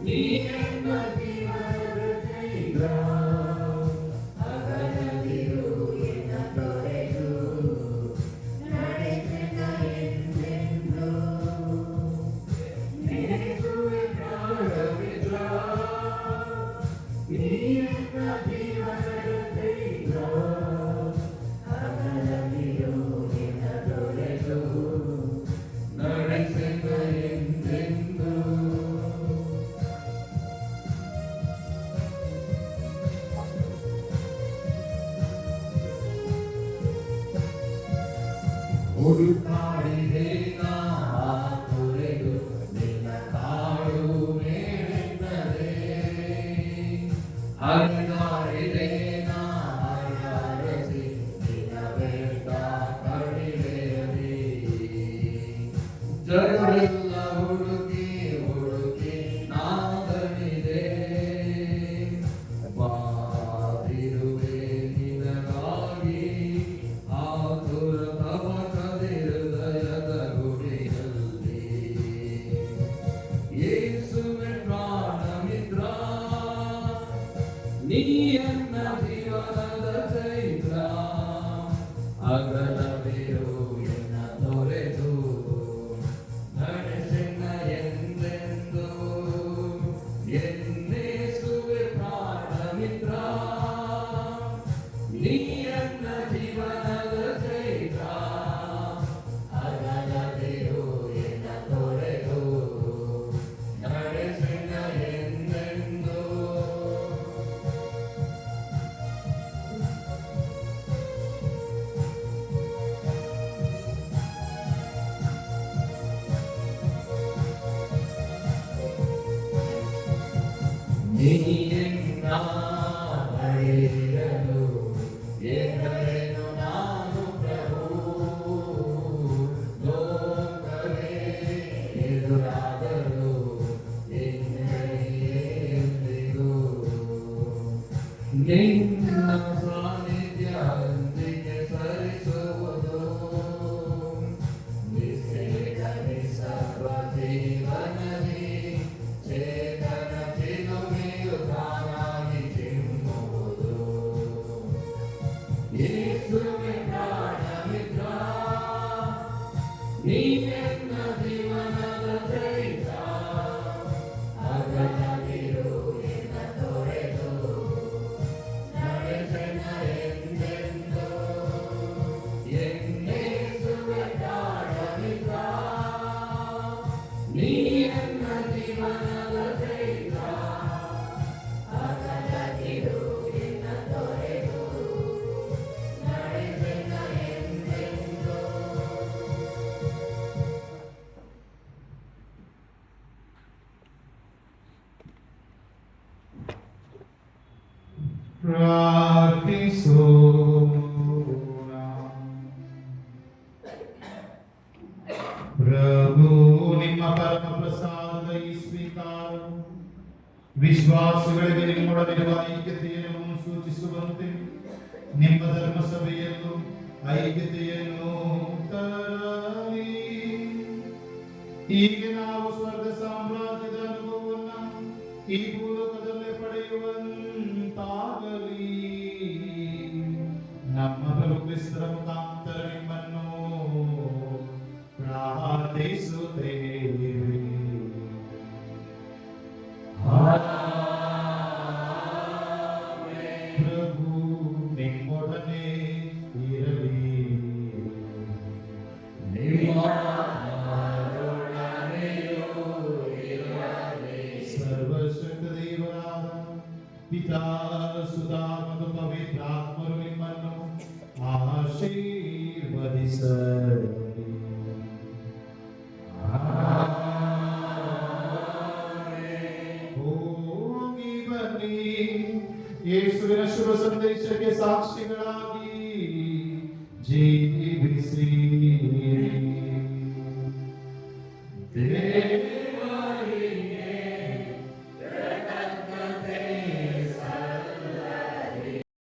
ನೀ ನನ್ನ ಜೀವನದ ಚೈತ್ರ. ಅಗಲದಿರು ಎನ್ನ ತೊರೆದು, ನಡೆಸೆನ ಎಂದೆಂದು. ಯೇಸುವೇ ಪ್ರಾಣ ಮಿತ್ರ, ನೀ ನನ್ನ ಜೀವನದ ಚೈತ್ರ. ಅಗಲದಿರು ಎನ್ನ ತೊರೆದು, ನಡೆಸೆನ ಎಂದೆಂದು. ಹುಡುಕಾಡಿದೆ ನಾ ತೊರೆದು, ನಿನ್ನ ಕಾಡು ಮೇಲೆತ್ತದೆ. ಹರಿದಾಡಿದೆ ನಾ ಹರಿಸಿ, ನಿನ್ನ ಬೇಡ ಕಡಿಮೆಯಲಿ. ಜಗವೆಲ್ಲ ಹುಡುಕಿ ಹುಡುಕಿ ನಾದನಿದೆ, ಬಾದಿರುವೆ ನಿನಗಾಗಿ ಆತುರ ತವಕದೆ ಹೃದಯದ ಗುಡಿಯಲ್ಲಿ. ಯೇಸುವೇ ಪ್ರಾಣ ಮಿತ್ರ, ನೀ ನನ್ನ ಜೀವನದ ಚೈತ್ರ. ಅಗಲವಿರು ಎನ್ನ ತೊರೆದು, ನಡೆಸೆನ ಎಂದೆಂದು. ಎನ್ನೇಸುವೆ ಪ್ರಾಣ ಮಿತ್ರ, ನೀ ನನ್ನ ಜೀವನದ ಚೈತ್ರ. ಅಗಲವಿರು ಎನ್ನ ತೊರೆದು, ನಡೆಸೆನ ನೀನೆನ್ನ ಬಳಿಯಿರಲು ಎಂದರೇನು ನಾನು ಪ್ರಭು ಲೋಕವೇ ಎದುರಾದರೂ ಎಂದಿಗೂ ನಿನ್ನ ಸಾನ್ನಿಧ್ಯ ಹಂದಿಗೆ ಸರಿಸುವುದು ನಿಶ್ಚಯದಲ್ಲಿ ಸರ್ವ ಜೀವನದಿ ಚೇತನ ಚಿಲುಮೆಯು ತಾನಾಗಿ ಚಿಮ್ಮುವುದು ಯೇಸುವೆ ಪ್ರಾಣ ಮಿತ್ರ ನೀನೆನ್ನ ಜೀವನದ ಚೈತ್ರ ಅಗಲಗಿರು ಎನ್ನ ತೊರೆದು ನಡೆಸೆನ ಎಂದೆಂದು ಎನ್ನೇಸುವೆ ಪ್ರಾಣ ಮಿತ್ರ ನೀನೆನ್ನ ಜೀವನದ ಚೈತ್ರ ಅಗಲಗಿರು ಎನ್ನ ತೊರೆದು ನಡೆಸೆನ ಎಂದೆಂದು. ಪ್ರಾರ್ಥಿಸೋಣ. ಪ್ರಭು ನಿಮ್ಮ ಪರಮ ಪ್ರಸಾದದ ಈ ಸ್ವೀಕಾರ ವಿಶ್ವಾಸಿಗಳಿಗೆ ನಿಮ್ಮೊಡನಿರುವ ಐಕ್ಯತೆಯನ್ನು ಸೂಚಿಸುವಂತೆ ನಿಮ್ಮ ಧರ್ಮಸಭೆಯಲ್ಲೂ ಐಕ್ಯತೆಯನ್ನು ತರಲಿ. ಹೀಗೆ ನಾವು ಸ್ವರ್ಗ ಸಾಮ್ರಾಜ್ಯದ ಅನುಭವವನ್ನು ಈ ಭೂಲೋಕದಲ್ಲೇ ಪಡೆಯುವಂತಾಗಲಿ. ನಮ್ಮ ಪ್ರಭು ಕ್ರಿಸ್ತರ ಮುಖಾಂತರ ನಿಮ್ಮನ್ನು ಪ್ರಾರ್ಥಿಸುತ್ತೇವೆ. ಪ್ರಭು ನಿಮ್ಮೊಡನೆ ಇರಲಿ. ಸರ್ವಶಕ್ತ ದೇವರಾದ ಪಿತಾ ಸುಧಾ ಮತ್ತು ಪವಿತ್ರಾತ್ಮರು ನಿಮ್ಮನ್ನು ಆಶೀರ್ವದಿಸಲಿ. ಹೋಗಿ ಬನ್ನಿ, ಯೇಸುವಿನ ಶುಭ ಸಂದೇಶಕ್ಕೆ ಸಾಕ್ಷಿಗಳಾಗಿ ಜೀವಿಸಿ.